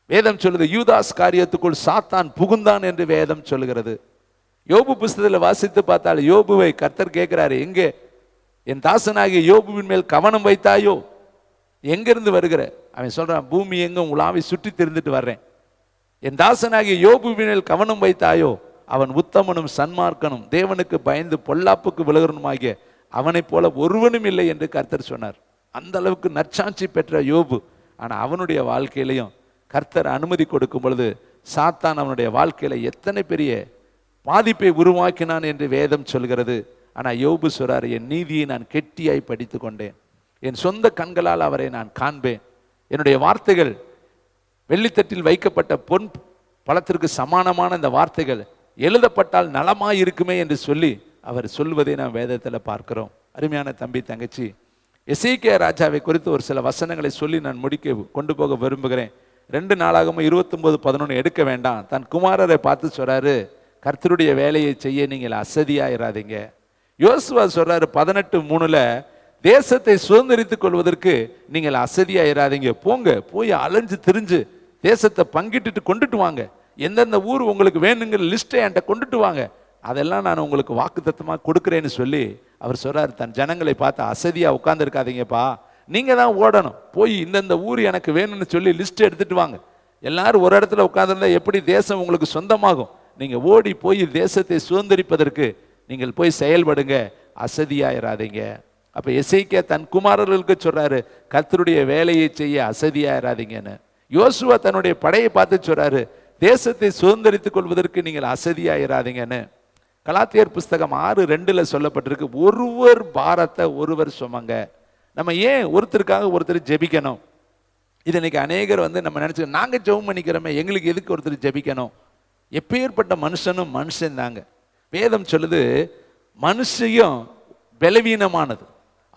வேதம் சொல்லுது, யூதாஸ் காரியத்துக்குள் சாத்தான் புகுந்தான் என்று வேதம் சொல்லுகிறது. யோபு புஸ்தகத்தில் வாசித்து பார்த்தால் யோபுவை கர்த்தர் கேட்கிறாரு, எங்கே என் தாசனாகிய யோபுவின் மேல் கவனம் வைத்தாயோ, எங்கிருந்து வருகிற? அவன் சொல்றான், பூமி எங்கும் உலாவை சுற்றி திரிந்துட்டு வர்றேன். என் தாசனாகிய யோபுவின் மேல் கவனம் வைத்தாயோ, அவன் உத்தமனும் சன்மார்க்கனும் தேவனுக்கு பயந்து பொல்லாப்புக்கு விலகனுமாகிய அவனை போல ஒருவனும் இல்லை என்று கர்த்தர் சொன்னார். அந்த அளவுக்கு நற்சாட்சி பெற்ற யோபு. ஆனா அவனுடைய வாழ்க்கையிலையும் கர்த்தர் அனுமதி கொடுக்கும் பொழுது சாத்தான் அவனுடைய வாழ்க்கையில எத்தனை பெரிய பாதிப்பை உருவாக்கினான் என்று வேதம் சொல்கிறது. ஆனா யோபு சொல்றாரு, என் நீதியை நான் கெட்டியாய் படித்து கொண்டேன், என் சொந்த கண்களால் அவரை நான் காண்பேன், என்னுடைய வார்த்தைகள் வெள்ளித்தட்டில் வைக்கப்பட்ட பொன் பழத்திற்கு சமானமான இந்த வார்த்தைகள் எழுதப்பட்டால் நலமாய் இருக்குமே என்று சொல்லி அவர் சொல்வதை நாம் வேதத்தில் பார்க்கிறோம். அருமையான தம்பி தங்கச்சி, எசேக்கியா ராஜாவை குறித்து ஒரு சில வசனங்களை சொல்லி நான் முடிக்க கொண்டு போக விரும்புகிறேன். 2 நாளாகமும் 29:11 எடுக்க வேண்டாம். தன் குமாரரை பார்த்து சொல்றாரு, கர்த்தருடைய வேலையை செய்ய நீங்கள் அசதியாயிராதீங்க. யோசுவா சொல்றாரு 18:3, தேசத்தை சுதந்திரித்துக் கொள்வதற்கு நீங்கள் அசதியாயிராதீங்க, போங்க, போய் அலைஞ்சு திரிஞ்சு தேசத்தை பங்கிட்டு கொண்டுட்டு வாங்க, எந்தெந்த ஊர் உங்களுக்கு வேணுங்கிற லிஸ்ட்டை என்கிட்ட கொண்டுட்டு வாங்க, அதெல்லாம் நான் உங்களுக்கு வாக்குத்தத்தமாக கொடுக்குறேன்னு சொல்லி அவர் சொல்றாரு. தன் ஜனங்களை பார்த்து அசதியா உட்கார்ந்து இருக்காதீங்கப்பா, நீங்க தான் ஓடணும், போய் இந்தந்த ஊர் எனக்கு வேணும்னு சொல்லி லிஸ்ட் எடுத்துட்டு வாங்க, எல்லாரும் ஒரு இடத்துல உட்கார்ந்திருந்தா எப்படி தேசம் உங்களுக்கு சொந்தமாகும்? நீங்க ஓடி போய் தேசத்தை சுதந்திரிப்பதற்கு நீங்கள் போய் செயல்படுங்க, அசதியாயிராதீங்க. அப்ப எசேக்கியா தன் குமாரர்களுக்கு சொல்றாரு, கர்த்தருடைய வேலையை செய்ய அசதியாயிராதீங்கன்னு. யோசுவா தன்னுடைய படையை பார்த்து சொல்றாரு, தேசத்தை சுதந்திரித்துக் கொள்வதற்கு நீங்கள் அசதியாயிராதீங்கன்னு. கலாத்தியர் புஸ்தகம் 6:2 சொல்லப்பட்டிருக்கு, ஒருவர் பாரத்தை ஒருவர் சுமங்க. நம்ம ஏன் ஒருத்தருக்காக ஒருத்தர் ஜெபிக்கணும்? இது இன்னைக்கு அநேகர் நம்ம நினைச்சு, நாங்க ஜெபம் பண்ணிக்கிறோமே, எங்களுக்கு எதுக்கு ஒருத்தர் ஜெபிக்கணும்? எப்பேற்பட்ட மனுஷனும் மனுஷன் தாங்க. வேதம் சொல்லுது, மனுஷையும் பலவீனமானது,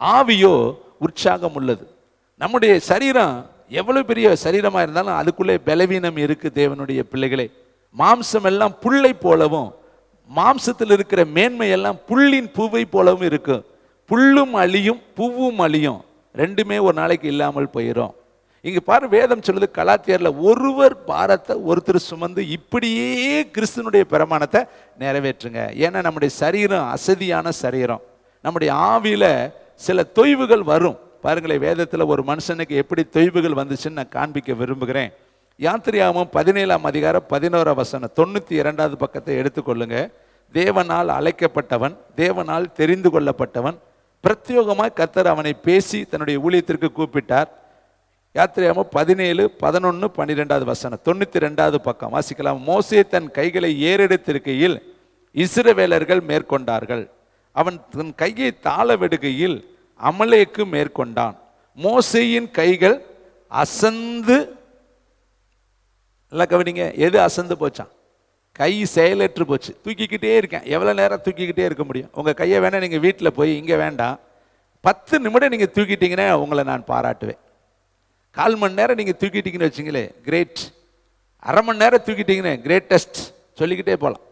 ஆவியோ உற்சாகம் உள்ளது. நம்முடைய சரீரம் எவ்வளவு பெரிய சரீரமா இருந்தாலும் அதுக்குள்ளே பலவீனம் இருக்கு. தேவனுடைய பிள்ளைகளே, மாம்சம் எல்லாம் புல்லை போலவும், மாம்சத்தில் இருக்கிற மேன்மை எல்லாம் புல்லின் பூவை போலவும் இருக்கு. புல்லும் அழியும், பூவும் அழியும், ரெண்டுமே ஒரு நாளைக்கு இல்லாமல் போயிடும். இங்க பாரு, வேதம் சொல்லுது கலாத்தியர்ல, ஒருவர் பாரத்தை ஒருத்தர் சுமந்து இப்படியே கிறிஸ்துனுடைய பிரமாணத்தை நிறைவேற்றுங்க. ஏன்னா நம்முடைய சரீரம் அசதியான சரீரம். நம்முடைய ஆவியில சில தொய்வுகள் வரும். பாருங்களேன், வேதத்தில் ஒரு மனுஷனுக்கு எப்படி தொய்வுகள் வந்துச்சுன்னு நான் காண்பிக்க விரும்புகிறேன். யாத்திரையாகமம் 17:11 92வது பக்கத்தை எடுத்துக்கொள்ளுங்க. தேவனால் அழைக்கப்பட்டவன், தேவனால் தெரிந்து கொள்ளப்பட்டவன், பிரத்யோகமாய் கர்த்தர் அவனை பேசி தன்னுடைய ஊழியத்திற்கு கூப்பிட்டார். யாத்திரையாகமம் 17:11-12 92வது பக்கம் வாசிக்கலாம். மோசே தன் கைகளை ஏறெடுத்திருக்கையில் இஸ்ரவேலர்கள் மேற்கொண்டார்கள். அவன் தன் கையை தாழ விடுகையில் அமலேக்கு மேற்கொண்டான். மோசேயின் கைகள் அசந்து, எல்லாம் கவனிங்க, எது அசந்து போச்சான்? கை செயலற்று போச்சு. தூக்கிக்கிட்டே இருக்கேன். எவ்வளோ நேரம் தூக்கிக்கிட்டே இருக்க முடியும்? உங்கள் கையை வேணா நீங்கள் வீட்டில் போய், இங்கே வேண்டாம், 10 நிமிடம் நீங்கள் தூக்கிட்டீங்கன்னா உங்களை நான் பாராட்டுவேன். 1/4 மணி நேரம் நீங்கள் தூக்கிட்டீங்கன்னு வச்சிங்களே, கிரேட். 1/2 மணி நேரம் தூக்கிட்டீங்கன்னு கிரேட்டஸ்ட் சொல்லிக்கிட்டே போகலாம்.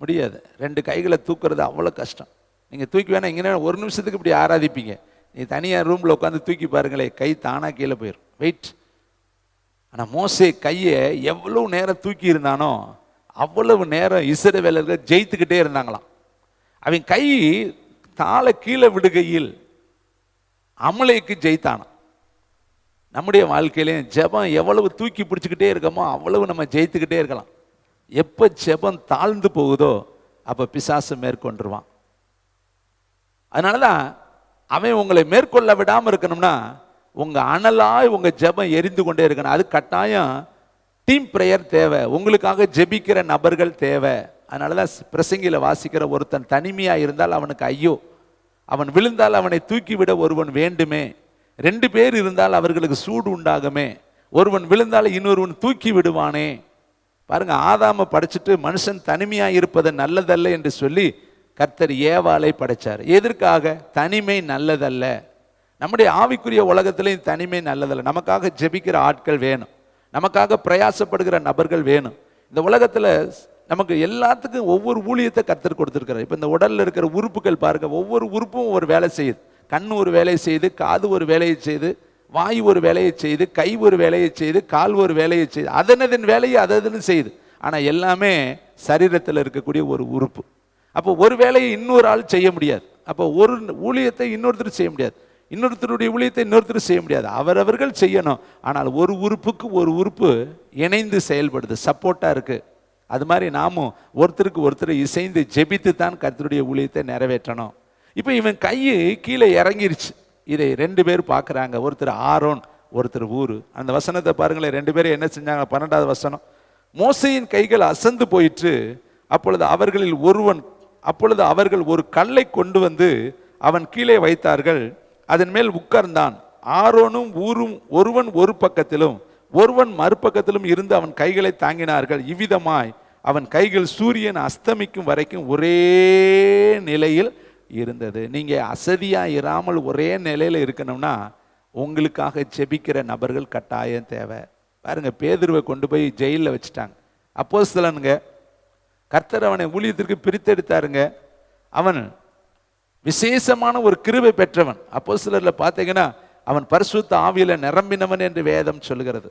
முடியாது. 2 கைகளை தூக்குறது அவ்வளோ கஷ்டம். நீங்கள் தூக்கி வேணா இங்கே 1 நிமிஷத்துக்கு இப்படி ஆராதிப்பீங்க. நீ தனியாக ரூமில் உட்காந்து தூக்கி பாருங்களே, கை தானாக கீழே போயிடும், வெயிட். ஆனால் மோசே கையை எவ்வளவு நேரம் தூக்கி இருந்தானோ அவ்வளவு நேரம் இஸ்ரவேலர்கள் ஜெயித்துக்கிட்டே இருந்தாங்களாம். அவன் கை தாளை கீழே விடுகையில் அமலேக்கு ஜெயித்தானான். நம்முடைய வாழ்க்கையிலையும் ஜெபம் எவ்வளவு தூக்கி பிடிச்சிக்கிட்டே இருக்கமோ அவ்வளவு நம்ம ஜெயித்துக்கிட்டே இருக்கலாம். எப்போ ஜெபம் தாழ்ந்து போகுதோ அப்போ பிசாசு மேற்கொண்டுருவான். அதனால தான் அவன் உங்களை மேற்கொள்ள விடாமல் இருக்கணும்னா உங்கள் அனலாய் உங்கள் ஜெபம் எரிந்து கொண்டே இருக்கணும். அது கட்டாயம் டீம் ப்ரேயர் தேவை, உங்களுக்காக ஜெபிக்கிற நபர்கள் தேவை. அதனால தான் பிரசங்கியில் வாசிக்கிற, ஒருத்தன் தனிமையாக இருந்தால் அவனுக்கு ஐயோ, அவன் விழுந்தால் அவனை தூக்கிவிட ஒருவன் வேண்டுமே, 2 பேர் இருந்தால் அவர்களுக்கு சூடு உண்டாகுமே, ஒருவன் விழுந்தால் இன்னொருவன் தூக்கி விடுவானே. பாருங்க, ஆதாமை படைச்சிட்டு மனுஷன் தனிமையாக இருப்பது நல்லதல்ல என்று சொல்லி கர்த்தர் ஏவாளை படைச்சார். எதற்காக? தனிமை நல்லதல்ல. நம்முடைய ஆவிக்குரிய உலகத்திலையும் தனிமை நல்லதல்ல. நமக்காக ஜெபிக்கிற ஆட்கள் வேணும், நமக்காக பிரயாசப்படுகிற நபர்கள் வேணும். இந்த உலகத்தில் நமக்கு எல்லாத்துக்கும் ஒவ்வொரு ஊழியத்தை கர்த்தர் கொடுத்துருக்கிறார். இப்போ இந்த உடலில் இருக்கிற உறுப்புகள் பாருங்க, ஒவ்வொரு உறுப்பும் ஒரு வேலை செய்யுது. கண் ஒரு வேலையை செய்து, காது ஒரு வேலையை செய்து, வாய் ஒரு வேலையை செய்து, கை ஒரு வேலையை செய்து, கால் ஒரு வேலையை செய்து, அதனதன் வேலையை அதன்னு செய்யுது. ஆனால் எல்லாமே சரீரத்தில் இருக்கக்கூடிய ஒரு உறுப்பு. அப்போ ஒரு வேலையை இன்னொரு ஆள் செய்ய முடியாது. அப்போ ஒரு ஊழியத்தை இன்னொருத்தர் செய்ய முடியாது, இன்னொருத்தருடைய ஊழியத்தை இன்னொருத்தர் செய்ய முடியாது. அவரவர்கள் செய்யணும். ஆனால் ஒரு உறுப்புக்கு ஒரு உறுப்பு இணைந்து செயல்படுது, சப்போர்ட்டாக இருக்குது. அது மாதிரி நாமும் ஒருத்தருக்கு ஒருத்தர் இசைந்து ஜெபித்து தான் கர்த்தருடைய ஊழியத்தை நிறைவேற்றணும். இப்போ இவன் கை கீழே இறங்கிருச்சு. இதை 2 பேர் பார்க்குறாங்க, ஒருத்தர் ஆரோன், ஒருத்தர் ஊரு. அந்த வசனத்தை பாருங்களேன், 2 பேரும் என்ன செஞ்சாங்க? 12வது வசனம். மோசேயின் கைகள் அசந்து போயிற்று. அப்பொழுது அவர்கள் ஒரு கல்லை கொண்டு வந்து அவன் கீழே வைத்தார்கள், அதன் மேல் உட்கார்ந்தான். ஆரோனும் ஊரும் ஒருவன் ஒரு பக்கத்திலும் ஒருவன் மறுபக்கத்திலும் இருந்து அவன் கைகளை தாங்கினார்கள். இவ்விதமாய் அவன் கைகள் சூரியன் அஸ்தமிக்கும் வரைக்கும் ஒரே நிலையில் இருந்தது. நீங்கள் அசதியாக இராமல் ஒரே நிலையில் இருக்கணும்னா உங்களுக்காக ஜெபிக்கிற நபர்கள் கட்டாயம் தேவை. பாருங்க, பேதுருவை கொண்டு போய் ஜெயிலில் வச்சுட்டாங்க. அப்போஸ்தலனுங்க, கர்த்தர் அவனை ஊழியத்திற்கு பிரித்தெடுத்தாருங்க. அவன் விசேஷமான ஒரு கிருபை பெற்றவன். அப்போஸ்தலர்ல பார்த்தீங்கன்னா அவன் பரிசுத்த ஆவியில நிரம்பினவன் என்று வேதம் சொல்லுகிறது.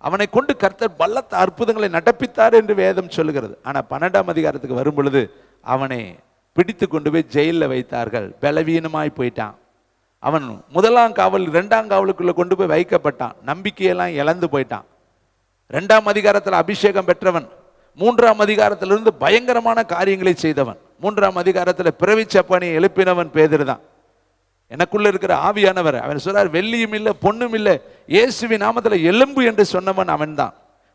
அவனை கொண்டு கர்த்தர் பலத்த அற்புதங்களை நடப்பித்தார் என்று வேதம் சொல்லுகிறது. ஆனால் 12ஆம் அதிகாரத்துக்கு வரும் பொழுது அவனை பிடித்து கொண்டு போய் ஜெயிலில் வைத்தார்கள். பலவீனமாய் போயிட்டான். அவன் 1ஆம் காவல் 2ஆம் காவலுக்குள்ள கொண்டு போய் வைக்கப்பட்டான். நம்பிக்கையெல்லாம் இழந்து போயிட்டான். 2ஆம் அதிகாரத்தில் அபிஷேகம் பெற்றவன், 3ஆம் அதிகாரத்திலிருந்து பயங்கரமான காரியங்களை செய்தவன், 3ஆம் அதிகாரத்தில் பிறவி சப்பானியை எழுப்பினவன் பேதுரு தான். எனக்குள்ள இருக்கிற ஆவியானவர், அவன் சொல்றார், வெள்ளியும் இல்லை பொண்ணும் இல்லை, இயேசுவின் நாமத்தில் எலும்பு என்று சொன்னவன் அவன் தான்.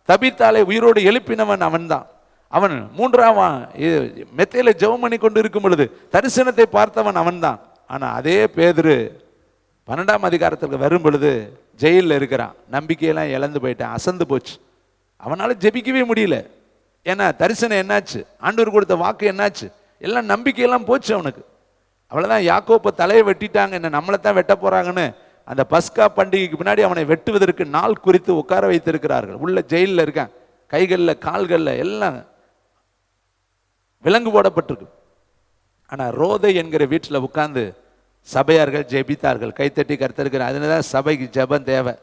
தபித்தாலை உயிரோடு எழுப்பினவன் அவன் தான். அவன் 3ஆம் மெத்தையில ஜெபம் பண்ணி கொண்டு இருக்கும் பொழுது தரிசனத்தை பார்த்தவன் அவன் தான். ஆனா அதே பேதுரு 12ஆம் அதிகாரத்துக்கு வரும் பொழுது ஜெயிலில் இருக்கிறான். நம்பிக்கையெல்லாம் இழந்து போயிட்டான், அசந்து போச்சு. அவனால ஜெபிக்கவே முடியல. ஏன்னா தரிசனம் என்னாச்சு, ஆண்டவர் கொடுத்த வாக்கு என்னாச்சு, எல்லாம் நம்பிக்கையெல்லாம் போச்சு அவனுக்கு. அவ்வளோதான், யாக்கோப்பை தலையை வெட்டிட்டாங்க, என்ன நம்மளை தான் வெட்ட போறாங்கன்னு அந்த பஸ்கா பண்டிகைக்கு பின்னாடி அவனை வெட்டுவதற்கு நாள் குறித்து உட்கார வைத்திருக்கிறார்கள். உள்ள ஜெயிலில் இருக்கான், கைகளில் கால்களில் எல்லாம் விலங்கு போடப்பட்டிருக்கு. ஆனால் ரோதை என்கிற வீட்டில் உட்கார்ந்து சபையார்கள் ஜெபித்தார்கள், கைத்தட்டி கர்த்தருக்கு. அதனால தான் சபைக்கு ஜெபம் தேவை.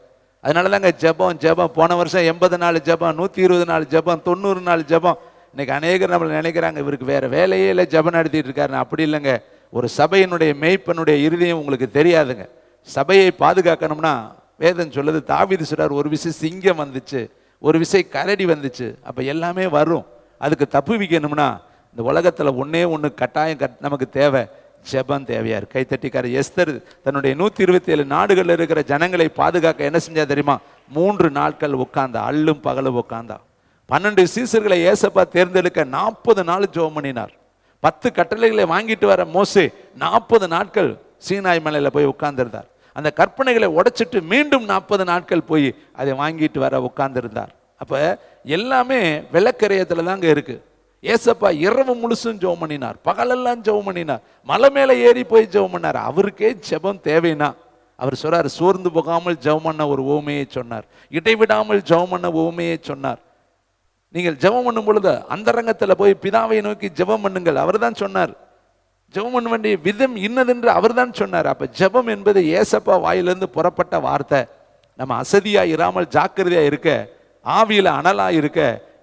அதனால தாங்க ஜெபம் போன வருஷம் 80 நாள் ஜெபம், 120 நாள் ஜெபம், 90 நாள் ஜெபம். இன்னைக்கு அநேகர் நம்மளை நினைக்கிறாங்க, இவருக்கு வேற வேலையே இல்லை, ஜெபம் நடத்திட்டு இருக்காருன்னு. அப்படி இல்லைங்க. ஒரு சபையினுடைய மேய்ப்பனுடைய இருதயம் உங்களுக்கு தெரியாதுங்க. சபையை பாதுகாக்கணும்னா வேதம் சொல்லுது, தாவீது சொல்றார், ஒரு விசை சிங்கம் வந்துச்சு, ஒரு விசை கரடி வந்துச்சு, அப்போ எல்லாமே வரும். அதுக்கு தப்புவிக்கணும்னா இந்த உலகத்தில் ஒன்னே ஒன்று கட்டாயம் நமக்கு தேவை, ஜெபம் தேவையா இருக்கு. கைத்தட்டிக்கார எஸ்தர் தன்னுடைய 127 நாடுகளில் இருக்கிற ஜனங்களை பாதுகாக்க என்ன செஞ்சா தெரியுமா? 3 நாட்கள் உட்கார்ந்தா, அள்ளும் பகலும் உட்கார்ந்தா. 12 சீசர்களை ஏசப்பா தேர்ந்தெடுக்க 40 நாள் ஜெபம் பண்ணினார். 10 கட்டளைகளை வாங்கிட்டு வர மோசே 40 நாட்கள் சீனாய் மலையில போய் உட்கார்ந்திருந்தார். அந்த கற்பனைகளை உடைச்சிட்டு மீண்டும் 40 நாட்கள் போய் அதை வாங்கிட்டு வர உட்கார்ந்திருந்தார். அப்ப எல்லாமே விளக்கரையத்துல தாங்க இருக்கு. ஏசப்பா இரவு முழுசும் ஜெபம் பண்ணினார், பகலெல்லாம் ஜெபம் பண்ணினார், மலை மேல ஏறி போய் ஜெபம் பண்ணார். அவருக்கே ஜெபம் தேவைன்னா அவர் சொல்றார், சோர்ந்து போகாமல் ஜெபம் பண்ண ஒரு ஓமையை சொன்னார், இடைவிடாமல் ஜெபம் பண்ண ஓமையை சொன்னார். நீங்கள் ஜெபம் பண்ணும் பொழுது அந்தரங்கத்தில் போய் பிதாவை நோக்கி ஜெபம் பண்ணுங்கள், அவர் தான் சொன்னார். ஜெபம் பண்ண வேண்டிய விதம் இன்னதென்று அவர் தான் சொன்னார். அப்ப ஜெபம் என்பது ஏசப்பா வாயிலிருந்து புறப்பட்ட வார்த்தை. நம்ம அசதியா இராமல் ஜாக்கிரதையா இருக்க, ஆவியில அனலா இருக்க,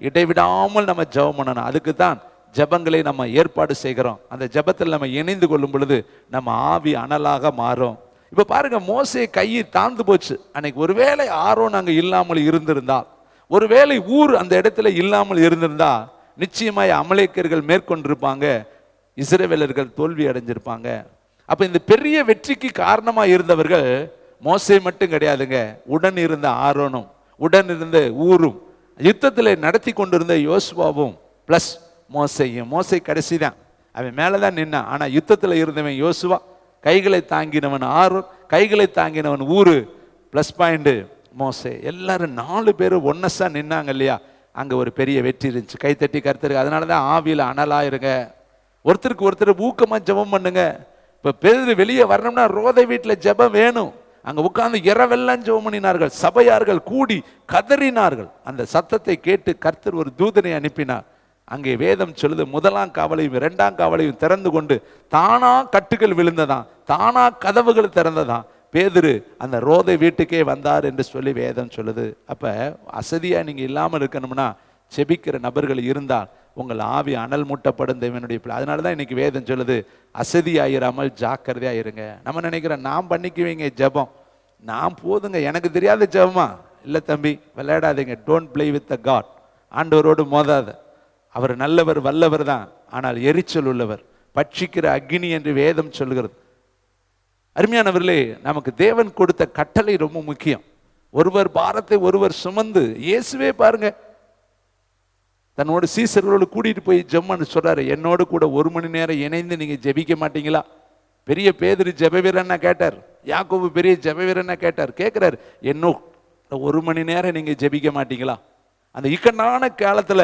இடைவிடாமல் நம்ம ஜெபம் பண்ணணும். அதுக்கு தான் ஜெபங்களை நம்ம ஏற்பாடு செய்கிறோம். அந்த ஜெபத்தில் நம்ம இணைந்து கொள்ளும் பொழுது நம்ம ஆவி அனலாக மாறும். இப்ப பாருங்க, மோசே கையை தாழ்ந்து போச்சு. அன்னைக்கு ஒருவேளை ஆரோன் அங்க இல்லாமல் இருந்திருந்தால், ஒருவேளை ஊர் அந்த இடத்துல இல்லாமல் இருந்திருந்தா, நிச்சயமாய் அமலேக்கர்கள் மேற்கொண்டிருப்பாங்க, இஸ்ரவேலர்கள் தோல்வி அடைஞ்சிருப்பாங்க. அப்ப இந்த பெரிய வெற்றிக்கு காரணமா இருந்தவர்கள் மோசே மட்டும் கிடையாதுங்க, உடன் இருந்த ஆரோனும், உடன் இருந்த ஊரும், யுத்தத்தில் நடத்தி கொண்டிருந்த யோசுவாவும் பிளஸ் மோசையும். மோசை கடைசி தான், அவன் மேலதான் நின்னான். ஆனா யுத்தத்தில் இருந்தவன் யோசுவா, கைகளை தாங்கினவன் ஆரோன், கைகளை தாங்கினவன் ஊரு, பிளஸ் பாயிண்ட் மோசே. எல்லாரும் 4 பேரும் ஒன்னஸா நின்னாங்க இல்லையா? அங்க ஒரு பெரிய வெற்றி இருந்துச்சு. கைத்தட்டி கர்த்தருக்கு. அதனாலதான் ஆவியில அனலா இருங்க, ஒருத்தருக்கு ஒருத்தர் ஊக்கமா ஜெபம் பண்ணுங்க. இப்ப பேதுரு வெளியே வரணும்னா ரோதை வீட்டுல ஜெபம் வேணும். அங்க உட்கார்ந்து இரவெல்லாம் ஜெபம் பண்ணினார்கள், சபையார்கள் கூடி கதறினார்கள். அந்த சத்தத்தை கேட்டு கர்த்தர் ஒரு தூதனை அனுப்பினார். அங்கே வேதம் சொல்லுது, 1ஆம் காவலையும் 2ஆம் காவலையும் திறந்து கொண்டு தானா கட்டுகள் விழுந்ததான், தானா கதவுகள் திறந்ததான், பேதுரு அந்த ரோதை வீட்டுக்கே வந்தார் என்று சொல்லி வேதம் சொல்லுது. அப்ப அசதியா நீங்க இல்லாமல் இருக்கணும்னா செபிக்கிற நபர்கள் இருந்தால் உங்கள் ஆவி அனல் மூட்டப்படும் தேவனுடைய பிள்ளை. அதனாலதான் இன்னைக்கு வேதம் சொல்லுது, அசதியாயிராமல் ஜாக்கிரதையா இருங்க. நம்ம நினைக்கிறோம் நாம் பண்ணிக்குவீங்க ஜெபம், நான் போதுங்க, எனக்கு தெரியாத ஜெபமா? இல்லை தம்பி, விளையாடாதீங்க. Don't play with the God. ஆண்டவரோடு மோதாத. அவர் நல்லவர், வல்லவர் தான், ஆனால் எரிச்சல் உள்ளவர், பட்சிக்கிற அக்னி என்று வேதம் சொல்கிறது. அருமையானவர்களே, நமக்கு தேவன் கொடுத்த கட்டளை ரொம்ப முக்கியம். ஒருவர் பாரத்தை ஒருவர் சுமந்து, இயேசுவே பாருங்க தன்னோட சீசர்களோடு கூட்டிட்டு போய் ஜெபம்னு சொல்றாரு. என்னோடு கூட 1 மணி நேரம் இணைந்து நீங்க ஜெபிக்க மாட்டீங்களா? பெரிய பேதுரு ஜெப வீரன்னா கேட்டார், யாக்கோபு பெரிய ஜெப வீரன்னா கேட்டார். கேட்கிறார், என்னோ 1 மணி நேரம் நீங்க ஜெபிக்க மாட்டீங்களா? அந்த இக்கட்டான காலத்துல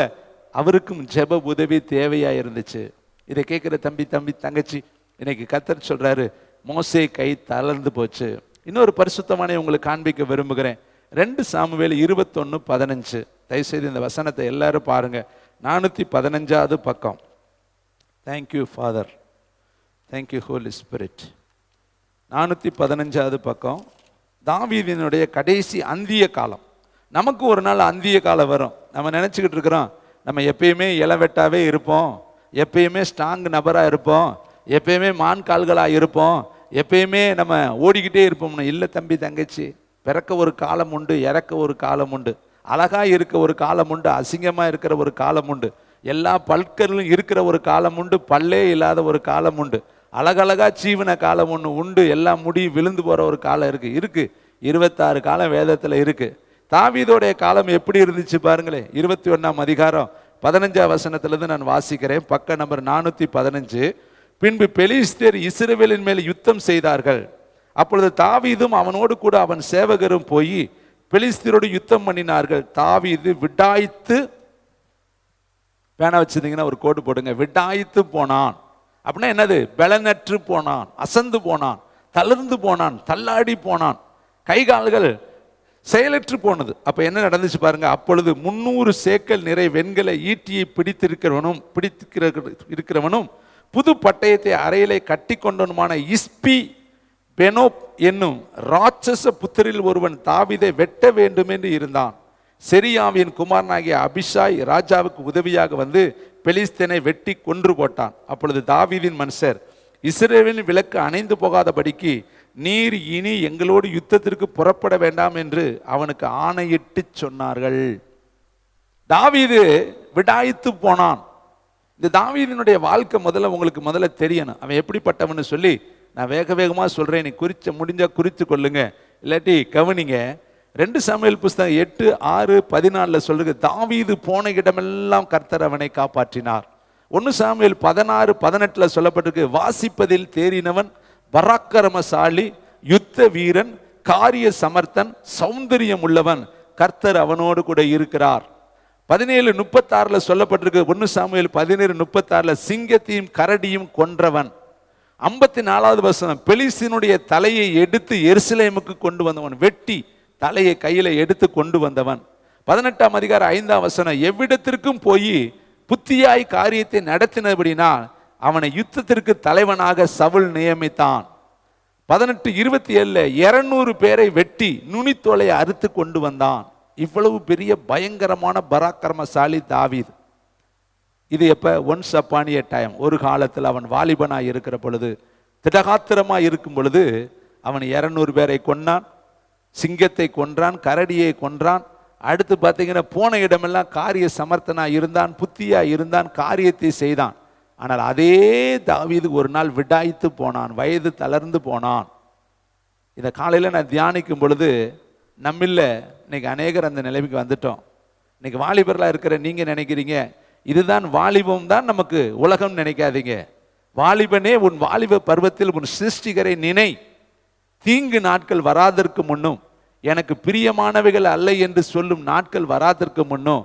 அவருக்கும் ஜெப உதவி தேவையா இருந்துச்சு. இதை கேட்கிற தம்பி தங்கச்சி, இன்னைக்கு கர்த்தர் சொல்றாரு, மோசே கை தளர்ந்து போச்சு. இன்னொரு பரிசுத்தமான உங்களுக்கு காண்பிக்க விரும்புகிறேன். 2 சாமுவேல் 21:15. தயவுசெய்து இந்த வசனத்தை எல்லாரும் பாருங்க. 415வது பக்கம். Thank you Father, thank you Holy Spirit. 415வது பக்கம். தாவீதினுடைய கடைசி அந்திய காலம். நமக்கு ஒரு நாள் அந்திய காலம் வரும். நம்ம நினைச்சுக்கிட்டு இருக்கிறோம், நம்ம எப்பயுமே இளவெட்டாவே இருப்போம், எப்பயுமே ஸ்ட்ராங் நபராக இருப்போம், எப்பயுமே மான் கால்களாக இருப்போம், எப்பயுமே நம்ம ஓடிக்கிட்டே இருப்போம்னு. இல்லை தம்பி தங்கச்சி, பிறக்க ஒரு காலம் உண்டு, இறக்க ஒரு காலம் உண்டு. அழகா இருக்க ஒரு காலம் உண்டு, அசிங்கமா இருக்கிற ஒரு காலம் உண்டு, எல்லா பல்கர்களும் இருக்கிற ஒரு காலம் உண்டு, பல்லே இல்லாத ஒரு காலம் உண்டு, அழகழகா சீவன காலம் ஒன்று உண்டு, எல்லாம் முடி விழுந்து போற ஒரு காலம் இருக்கு 26 காலம் வேதத்துல இருக்கு. தாவீதோடைய காலம் எப்படி இருந்துச்சு பாருங்களேன். 21ஆம் அதிகாரம் 15ஆம் வசனத்திலிருந்து நான் வாசிக்கிறேன். பக்க நம்பர் 415. பின்பு பெலிஸ்தர் இஸ்ரவேலின் மேல் யுத்தம் செய்தார்கள். அப்பொழுது தாவீதும் அவனோடு கூட அவன் சேவகரும் போய் பெலிஸ்தரோடு யுத்தம் பண்ணினார்கள். தாவீது விடாய்த்து, பேனா வச்சிருந்தீங்கன்னா ஒரு கோடு போடுங்க, விடாய்த்து போனான். அப்படின்னா என்னது? பலனற்று போனான், அசந்து போனான், தளர்ந்து போனான், தள்ளாடி போனான், கை கால்கள் செயலற்று போனது. அப்ப என்ன நடந்துச்சு பாருங்க. அப்பொழுது 300 சேக்கல் நிறை வெண்கல ஈட்டியை பிடித்திருக்கிறவனும் புது பட்டயத்தை அறையிலே கட்டி கொண்டவனுமான இஸ்பி பெனோப் என்னும் ராட்சச புத்திரில் ஒருவன் தாவீதை வெட்ட வேண்டும் என்று இருந்தான். செரியாவின் குமாரனாகிய அபிஷாய் ராஜாவுக்கு உதவியாக வந்து பெலிஸ்தனை வெட்டி கொன்று போட்டான். அப்பொழுது தாவீதின் மனுஷர், இஸ்ரவேலின் விளக்கு அணைந்து போகாதபடிக்கு நீர் இனி எங்களோடு யுத்தத்திற்கு புறப்பட வேண்டாம் என்று அவனுக்கு ஆணையிட்டு சொன்னார்கள். தாவீது விடாய்த்து போனான். இந்த தாவீதினுடைய வாழ்க்கை உங்களுக்கு முதல்ல தெரியணும். அவன் எப்படிப்பட்டவன்னு சொல்லி நான் வேகமாக சொல்றேன். நீ முடிஞ்சா குறித்து கொள்ளுங்க, இல்லாட்டி கவனிங்க. 2 சாமுவேல் புஸ்தகம் 8:6-14 சொல்றது, தாவீது போன இடமெல்லாம் கர்த்தர் அவனை காப்பாற்றினார். 1 சாமுவேல் 16-18 சொல்லப்பட்டிருக்கு, வாசிப்பதில் தேறினவன், பராக்கிரமசாலி, யுத்த வீரன், காரிய சமர்த்தன், சௌந்தரியம் உள்ளவன், கர்த்தர் அவனோடு கூட இருக்கிறார். 17:36 சொல்லப்பட்டிருக்கு. 1 சாமுவேல் 17:36, சிங்கத்தையும் கரடியும் கொன்றவன். 54வது வசனம், பெலிஸ்தீனுடைய தலையை எடுத்து எருசலேமுக்கு கொண்டு வந்தவன், வெட்டி தலையை கையில எடுத்து கொண்டு வந்தவன். 18ஆம் அதிகாரம் 5ஆம் வசனம், எவ்விடத்திற்கும் போய் புத்தியாய் காரியத்தை நடத்தினபடினால் அவனை யுத்தத்திற்கு தலைவனாக சவுல் நியமித்தான். 18:27 200 பேரை வெட்டி நுனித்தோலை அறுத்து கொண்டு வந்தான். இவ்வளவு பெரிய பயங்கரமான பராக்கிரமசாலி தாவீது. இது எப்ப? ஒன்ஸ் அப்பான் எ டைம், ஒரு காலத்தில் அவன் வாலிபனாய் இருக்கிற பொழுது, திடகாத்திரமாய் இருக்கும் பொழுது அவன் 200 பேரை கொன்னான், சிங்கத்தை கொன்றான், கரடியை கொன்றான். அடுத்து பார்த்தீங்கன்னா போன இடமெல்லாம் காரிய சமர்த்தனா இருந்தான், புத்தியா இருந்தான், காரியத்தை செய்தான். ஆனால் அதே தாவீது ஒரு நாள் விடாய்த்து போனான், வயது தளர்ந்து போனான். இந்த காலையில் நான் தியானிக்கும் பொழுது நம்மில்ல இன்னைக்கு அநேகர் அந்த நிலைமைக்கு வந்துட்டோம். இன்னைக்கு வாலிபர்களாக இருக்கிற நீங்க நினைக்கிறீங்க இதுதான் வாலிபம் தான் நமக்கு உலகம், நினைக்காதீங்க. வாலிபனே, உன் வாலிப பருவத்தில் உன் சிருஷ்டிகரை நினை. தீங்கு நாட்கள் வராதற்கு முன்னும், எனக்கு பிரியமானவைகள் அல்ல என்று சொல்லும் நாட்கள் வராதற்கு முன்னும்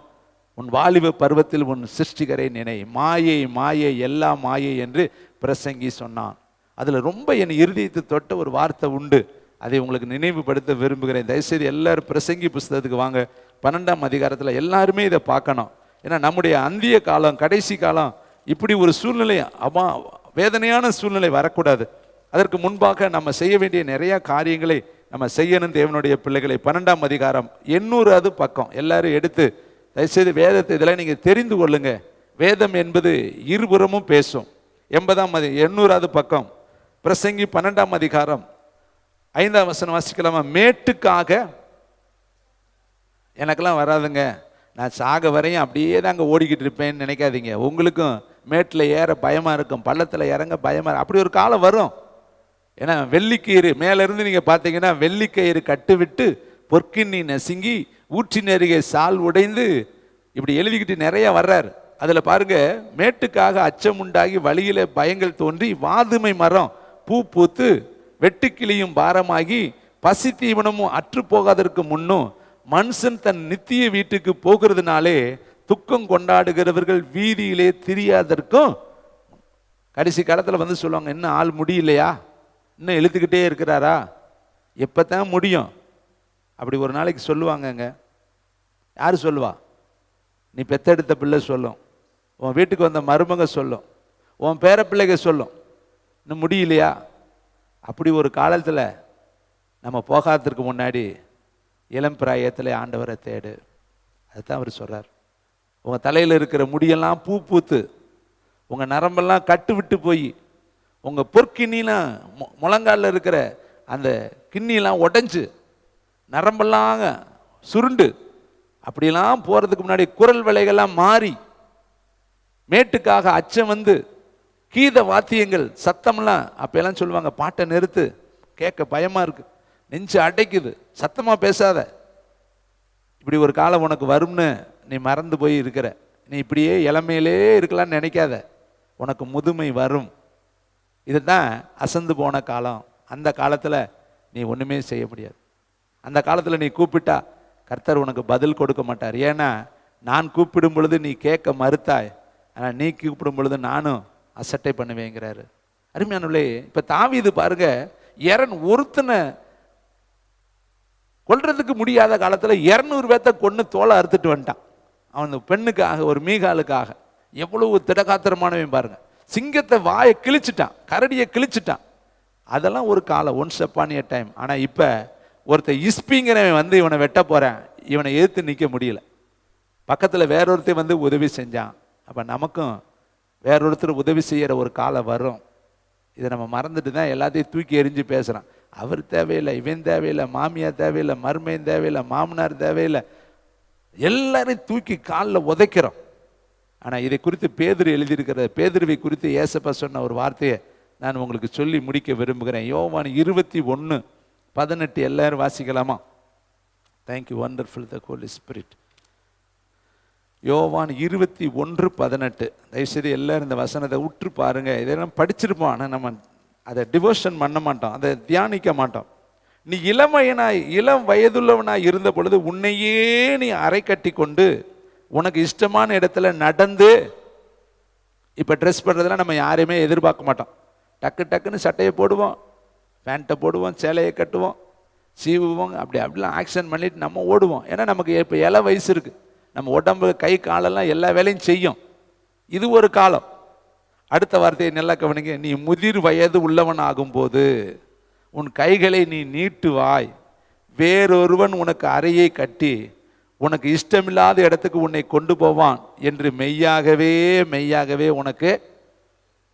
உன் வாலிப பருவத்தில் உன் சிருஷ்டிகரை நினை. மாயை மாயை எல்லா மாயை என்று பிரசங்கி சொன்னான். அதில் ரொம்ப என் இருதயத்தை தொட்ட ஒரு வார்த்தை உண்டு, அதை உங்களுக்கு நினைவுபடுத்த விரும்புகிறேன். தயவுசெய்து எல்லாரும் பிரசங்கி புஸ்தகத்துக்கு வாங்க. 12ஆம் அதிகாரத்தில் எல்லாருமே இதை பார்க்கணும். ஏன்னா நம்முடைய அந்திய காலம், கடைசி காலம், இப்படி ஒரு சூழ்நிலை, வேதனையான சூழ்நிலை வரக்கூடாது. அதற்கு முன்பாக நம்ம செய்ய வேண்டிய நிறைய காரியங்களை நம்ம செய்யணும். தேவனுடைய பிள்ளைகளை 12ஆம் அதிகாரம் 800வது பக்கம் எல்லாரும் எடுத்து தயவுசெய்து வேதத்தை இதெல்லாம் நீங்கள் தெரிந்து கொள்ளுங்க. வேதம் என்பது இருபுறமும் பேசும். 800வது பக்கம் பிரசங்கி 12ஆம் அதிகாரம் 5ஆம் வசனம் வாசிக்கலாமா? மேட்டுக்காக, எனக்கெல்லாம் வராதுங்க, நான் சாக வரையும் அப்படியே தாங்க ஓடிக்கிட்டு இருப்பேன்னு நினைக்காதீங்க. உங்களுக்கும் மேட்டில் ஏற பயமாக இருக்கும், பள்ளத்தில் இறங்க பயமாக இருக்கும். அப்படி ஒரு காலம் வரும். ஏன்னா வெள்ளிக்கயிறு மேலேருந்து நீங்கள் பார்த்தீங்கன்னா வெள்ளிக்கயிறு கட்டுவிட்டு பொற்கிண்ணி நசுங்கி ஊற்றின் அருகே சால் உடைந்து இப்படி எழுதிக்கிட்டு நிறைய வர்றார். அதில் பாருங்க, மேட்டுக்காக அச்சம் உண்டாகி வழியில பயங்கள் தோன்றி வாதுமை மரம் பூ பூத்து வெட்டுக்கிளியும் பாரமாகி பசி தீவனமும் அற்று போகாதற்கு முன்னும் மனுஷன் தன் நித்திய வீட்டுக்கு போகிறதுனாலே துக்கம் கொண்டாடுகிறவர்கள் வீதியிலே திரியாதற்கும். கடைசி காலத்தில் வந்து சொல்லுவாங்க, இன்னும் ஆள் முடியலையா, இன்னும் இழுத்துக்கிட்டே இருக்கிறாரா, எப்போத்தான் முடியும், அப்படி ஒரு நாளைக்கு சொல்லுவாங்கங்க. யார் சொல்லுவா? நீ பெத்தெடுத்த பிள்ளை சொல்லும், உன் வீட்டுக்கு வந்த மருமக சொல்லும், உன் பேர பிள்ளைக சொல்லும், இன்னும் முடியலையா. அப்படி ஒரு காலத்தில் நம்ம போகாததுக்கு முன்னாடி இளம் பிராயத்தில் ஆண்டவரை தேடு. அதுதான் அவர் சொல்கிறார். உங்கள் தலையில் இருக்கிற முடியெல்லாம் பூ பூத்து, உங்கள் நரம்பெல்லாம் கட்டு விட்டு போய், உங்கள் பொற்கிண்ணிலாம் முழங்காலில் இருக்கிற அந்த கிண்ணிலாம் உடஞ்சி நரம்பெல்லாம் சுருண்டு அப்படிலாம் போறதுக்கு முன்னாடி குரல் விலைகள்லாம் மாறி, மேட்டுக்காக அச்சம் வந்து, கீத வாத்தியங்கள் சத்தம்லாம் அப்பெல்லாம் சொல்லுவாங்க, பாட்டை நிறுத்து, கேட்க பயமா இருக்கு, நெஞ்சு அடைக்குது, சத்தமா பேசாத. இப்படி ஒரு காலம் உனக்கு வரும்னு நீ மறந்து போய் இருக்கிற. நீ இப்படியே இளமையிலே இருக்கலாம்னு நினைக்காத, உனக்கு முதுமை வரும். இதுதான் அசந்து போன காலம். அந்த காலத்தில் நீ ஒன்றுமே செய்ய முடியாது. அந்த காலத்தில் நீ கூப்பிட்டா கர்த்தர் உனக்கு பதில் கொடுக்க மாட்டார். ஏன்னா நான் கூப்பிடும் பொழுது நீ கேட்க மறுத்தாய், ஆனால் நீ கூப்பிடும் பொழுது நானும் அசட்டை பண்ணுவேங்கிறாரு. அருமையானவர்களே, இப்போ தாவீது பாருங்க, எரன் ஒருத்தனை கொல்றதுக்கு முடியாத காலத்தில் 200 பேர்த்த கொன்று தோலை அறுத்துட்டு வந்துட்டான். அவன் பெண்ணுக்காக, ஒரு மீகாலுக்காக. எவ்வளவு திடகாத்திரமானவன் பாருங்க. சிங்கத்தை வாயை கிழிச்சிட்டான், கரடியை கிழிச்சிட்டான். அதெல்லாம் ஒரு காலம், ஒன்ஸ் அப்பான் எ டைம். ஆனால் இப்போ ஒருத்தர் இஸ்பிங்கிறவன் வந்து இவனை வெட்ட போகிறேன், இவனை எதிர்த்து நிற்க முடியல. பக்கத்தில் வேறொருத்தர் வந்து உதவி செஞ்சான். அப்போ நமக்கும் வேறொருத்தர் உதவி செய்கிற ஒரு காலம் வரும். இதை நம்ம மறந்துட்டு தான் எல்லாத்தையும் தூக்கி எறிஞ்சு பேசுகிறான். அவர் தேவையில்லை, இவன் தேவையில்லை, மாமியார் தேவையில்லை, மருமையன் தேவையில்லை, மாமனார் தேவையில்லை, எல்லாரையும் தூக்கி காலில் உதைக்கிறோம். ஆனால் இதை குறித்து பேதுரு எழுதியிருக்கிற, பேதுருவை குறித்து ஏசப்பா சொன்ன ஒரு வார்த்தையை நான் உங்களுக்கு சொல்லி முடிக்க விரும்புகிறேன். யோவான் 21:18 எல்லாரும் வாசிக்கலாமா? தேங்க்யூ, வண்டர்ஃபுல் த ஹோலி ஸ்பிரிட். யோவான் 21:18. தயவுசெய்து எல்லாரும் இந்த வசனத்தை உற்று பாருங்க. இதெல்லாம் படிச்சிருப்போம், ஆனால் நம்ம அதை டிவோஷன் பண்ண மாட்டோம், அதை தியானிக்க மாட்டோம். நீ இளம் வயதுள்ளவனாய் இருந்த பொழுது உன்னையே நீ அரை கட்டி கொண்டு உனக்கு இஷ்டமான இடத்துல நடந்து. இப்போ ட்ரெஸ் பண்ணுறதுலாம் நம்ம யாரையுமே எதிர்பார்க்க மாட்டோம். டக்கு டக்குன்னு சட்டையை போடுவோம், பேண்ட்டை போடுவோம், சேலையை கட்டுவோம், சீவுவோம், அப்படிலாம் ஆக்ஷன் பண்ணிட்டு நம்ம ஓடுவோம். ஏன்னா நமக்கு இப்போ இள வயசு இருக்குது, நம்ம உடம்பு கை காலெல்லாம் எல்லா வேலையும் செய்யும். இது ஒரு காலம். அடுத்த வார்த்தையை நல்லா கவனிங்க. நீ முதிர் வயது உள்ளவன் ஆகும்போது உன் கைகளை நீ நீட்டுவாய், வேறொருவன் உனக்கு அறையை கட்டி உனக்கு இஷ்டமில்லாத இடத்துக்கு உன்னை கொண்டு போவான் என்று மெய்யாகவே உனக்கு.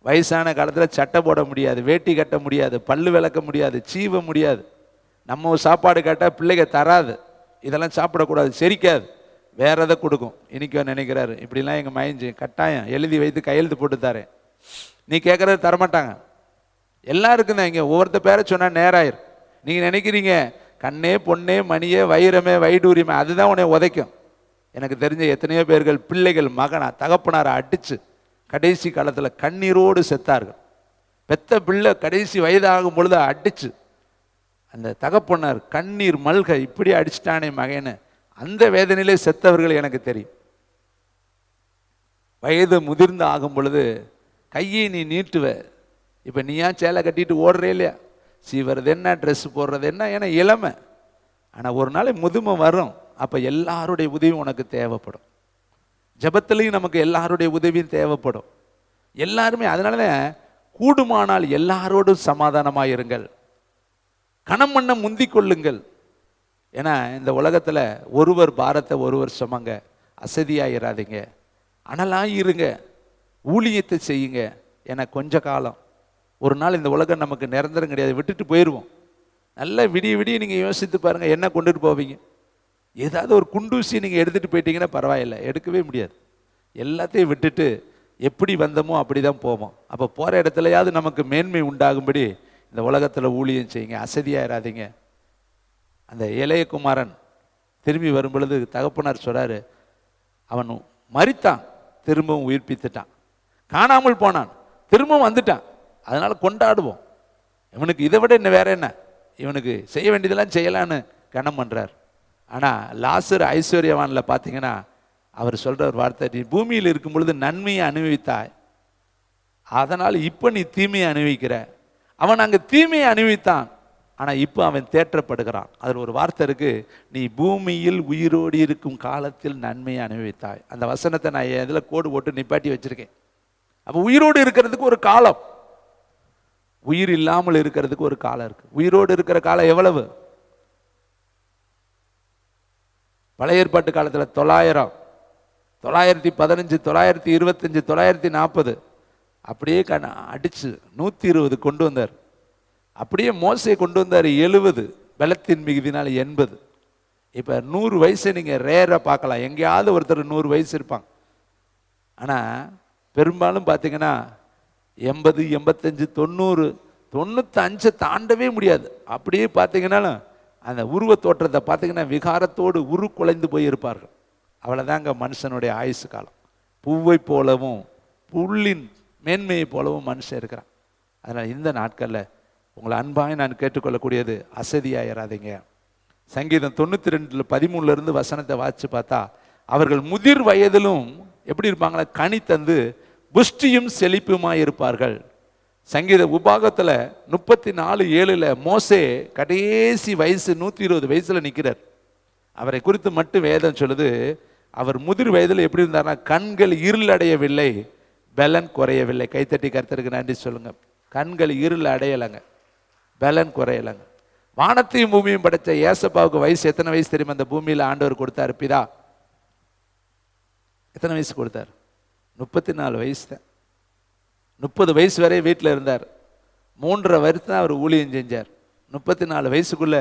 வயசான காலத்தில் சட்டை போட முடியாது, வேட்டி கட்ட முடியாது, பல்லு விளக்க முடியாது, சீவ முடியாது. நம்ம சாப்பாடு கேட்டால் பிள்ளைங்க தராது, இதெல்லாம் சாப்பிடக்கூடாது, செரிக்காது, வேற எதை கொடுக்கும். இன்னைக்கு நினைக்கிறாரு, இப்படிலாம் எங்கள் மயஞ்சி கட்டாயம் எழுதி வைத்து கையெழுத்து போட்டு தரேன், நீ கேட்குறது தரமாட்டாங்க. எல்லாருக்கும் தான். இங்கே ஒவ்வொருத்த பேரை சொன்னால் நேராயிரும். நீங்கள் நினைக்கிறீங்க கண்ணே பொண்ணே மணியே வைரமே வைடூரியமே, அதுதான் உன்னை உதைக்கும். எனக்கு தெரிஞ்ச எத்தனையோ பேர்கள் பிள்ளைகள் மகனா தகப்பனாரை அடித்து கடைசி காலத்தில் கண்ணீரோடு செத்தார்கள். பெத்த பிள்ளை கடைசி வயதாகும் பொழுது அடித்து அந்த தகப்பனார் கண்ணீர் மல்க இப்படி அடிச்சிட்டானே மகன்னு, அந்த வேதனையிலே செத்தவர்கள் எனக்கு தெரியும். வயது முதிர்ந்து ஆகும் பொழுது கையை நீ நீட்டுவ. இப்போ நீயா சேலை கட்டிட்டு ஓடுறே இல்லையா, சீவறது என்ன, ட்ரெஸ் போடுறது என்ன, ஏன்னா இளமை. ஆனால் ஒரு நாள் முதுமை வரும், அப்போ எல்லாருடைய உதவியும் உனக்கு தேவைப்படும். ஜபத்திலையும் நமக்கு எல்லாருடைய உதவியும் தேவைப்படும். எல்லாருமே. அதனால தான் கூடுமானால் எல்லாரோடும் சமாதானமாக இருங்கள், கணம் பண்ண முந்திக் கொள்ளுங்கள். ஏன்னா இந்த உலகத்தில் ஒருவர் பாரத்தை ஒருவர் சுமங்க, அசதியாயிராதீங்க, அனலாயிருங்க, ஊழியத்தை செய்யுங்க. ஏன்னா கொஞ்ச காலம், ஒரு நாள் இந்த உலகம் நமக்கு நிரந்தரம் கிடையாது, விட்டுட்டு போயிடுவோம். நல்லா விடிய நீங்கள் யோசித்து பாருங்கள், என்ன கொண்டுட்டு போவீங்க? ஏதாவது ஒரு குண்டூசி நீங்கள் எடுத்துகிட்டு போயிட்டீங்கன்னா பரவாயில்லை, எடுக்கவே முடியாது. எல்லாத்தையும் விட்டுட்டு எப்படி வந்தோமோ அப்படி தான் போவோம். அப்போ போகிற இடத்துலையாவது நமக்கு மேன்மை உண்டாகும்படி இந்த உலகத்தில் ஊழியம் செய்யுங்க, அசதியாயிராதீங்க. அந்த இளைய குமாரன் திரும்பி வரும் பொழுது தகப்பனார் சொல்கிறாரு, அவன் மரித்தான், திரும்பவும் உயிர்ப்பித்துட்டான், காணாமல் போனான், திரும்பவும் வந்துட்டான், அதனால் கொண்டாடுவோம். இவனுக்கு இதை விட இன்னும் வேற என்ன, இவனுக்கு செய்ய வேண்டியதெல்லாம் செய்யலான்னு கனம் பண்ணுறார். ஆனால் லாசர் ஐஸ்வர்யவானில் பார்த்தீங்கன்னா அவர் சொல்கிற ஒரு வார்த்தை, நீ பூமியில் இருக்கும் பொழுது நன்மையை அனுபவித்தாய், அதனால் இப்போ நீ தீமையை அனுபவிக்கிற. அவன் அங்கே தீமையை அனுபவித்தான், ஆனால் இப்போ அவன் தேற்றப்படுகிறான். அதில் ஒரு வார்த்தை இருக்குது, நீ பூமியில் உயிரோடு இருக்கும் காலத்தில் நன்மையை அனுபவித்தாய். அந்த வசனத்தை நான் இதில் கோடு போட்டு நிப்பாட்டி வச்சுருக்கேன். அப்போ உயிரோடு இருக்கிறதுக்கு ஒரு காலம், உயிர் இல்லாமல் இருக்கிறதுக்கு ஒரு காலம் இருக்குது. உயிரோடு இருக்கிற காலம் எவ்வளவு? பழைய ஏற்பாட்டு காலத்தில் 900, 915, 925, 940 அப்படியே அடிச்சு 120 கொண்டு வந்தார். அப்படியே மோசே கொண்டு வந்தார் 70, பலத்தின் மிகுதினால் 80. இப்போ 100 வயசு நீங்கள் ரேராக பார்க்கலாம், எங்கேயாவது ஒருத்தர் 100 வயசு இருப்பாங்க. ஆனால் பெரும்பாலும் பார்த்தீங்கன்னா 80, 85, 90, 95 தாண்டவே முடியாது. அப்படியே பார்த்தீங்கன்னாலும் அந்த உருவ தோற்றத்தை பார்த்தீங்கன்னா விகாரத்தோடு குலைந்து போய் இருப்பார்கள். அவ்வளோதாங்க மனுஷனுடைய ஆயுசு காலம். பூவை போலவும் புல்லின் மேன்மையை போலவும் மனுஷன் இருக்கிறான். அதனால் இந்த நாட்களில் உங்களை அன்பாக நான் கேட்டுக்கொள்ளக்கூடியது, அசதியாயிராதீங்க. சங்கீதம் 92:13 வசனத்தை வாசித்து பார்த்தா, அவர்கள் முதிர் வயதிலும் எப்படி இருப்பாங்களா, கனி தந்து புஷ்டியும் செழிப்புமாய் இருப்பார்கள். சங்கீத உபாகத்தில் 34:7 மோசே கடைசி வயசு 120 வயசுல நிற்கிறார். அவரை குறித்து மட்டும் வேதம் சொல்லுது, அவர் முதிர் வயதில் எப்படி இருந்தார்னா, கண்கள் இருள் அடையவில்லை, பலன் குறையவில்லை. கைத்தட்டி கர்த்தருக்கு நன்றி சொல்லுங்க. கண்கள் இருள் அடையலைங்க, பலன் குறையலைங்க. வானத்தையும் பூமியும் படைத்த ஏசப்பாவுக்கு வயசு எத்தனை வயசு தெரியுமா? அந்த பூமியில் ஆண்டவர் கொடுத்தார் பிதா. எத்தனை வயசு கொடுத்தார்? 34 வயசு தான். 30 வயசு வரை வீட்டில் இருந்தார். 3.5 வருஷம் தான் அவர் ஊழியம் செஞ்சார். 34 வயசுக்குள்ள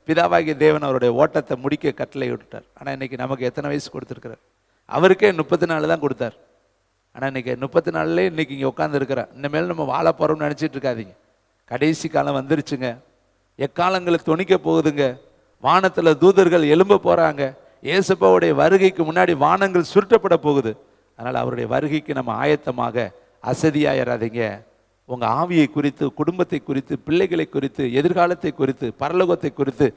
பிதாவாகிய தேவன் அவருடைய ஓட்டத்தை முடிக்க கட்டளை விட்டுட்டார். ஆனால் இன்னைக்கு நமக்கு எத்தனை வயசு கொடுத்துருக்கிறார்? அவருக்கே 34 தான் கொடுத்தார். ஆனால் இன்னைக்கு 34 இன்னைக்கு இங்கே உட்காந்து இருக்கிறார். இனிமேல் நம்ம வாழ போகிறோம்னு நினச்சிட்டு இருக்காதீங்க. கடைசி காலம் வந்துருச்சுங்க. எக்காலங்களை துணிக்க போகுதுங்க. வானத்தில் தூதர்கள் எழும்ப போகிறாங்க. ஏசப்பாவுடைய வருகைக்கு முன்னாடி வானங்கள் சுருட்டப்பட போகுது. அதனால் அவருடைய வருகைக்கு நம்ம ஆயத்தமாக அசதியாயிராதீங்க. உங்கள் ஆவியை குறித்து, குடும்பத்தை குறித்து, பிள்ளைகளை குறித்து, எதிர்காலத்தை குறித்து, பரலோகத்தை குறித்து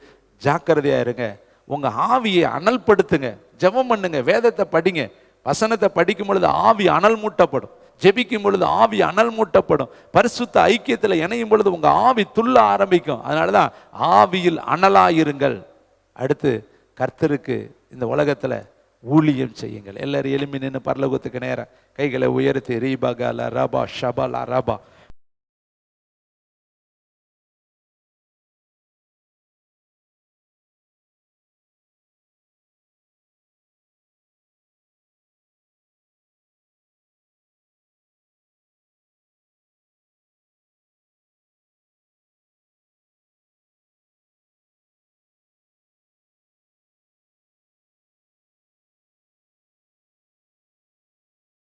ஜாக்கிரதையாக இருங்க. உங்கள் ஆவியை அனல்படுத்துங்க. ஜெபம் பண்ணுங்க, வேதத்தை படிங்க. வசனத்தை படிக்கும் பொழுது ஆவி அனல் மூட்டப்படும். ஜெபிக்கும் பொழுது ஆவி அனல் மூட்டப்படும். பரிசுத்த ஐக்கியத்தில் இணையும் பொழுது உங்கள் ஆவி துள்ள ஆரம்பிக்கும். அதனால தான் ஆவியில் அனலாயிருங்கள். அடுத்து கர்த்தருக்கு இந்த உலகத்தில் ஊழியம் செய்யுங்கள். எல்லாரும் எலும்பி நின்று பரலோகத்துக்கு நேரம் கைகளை உயர்த்தி ரீபா காலா ரபா ஷபாலா ரபா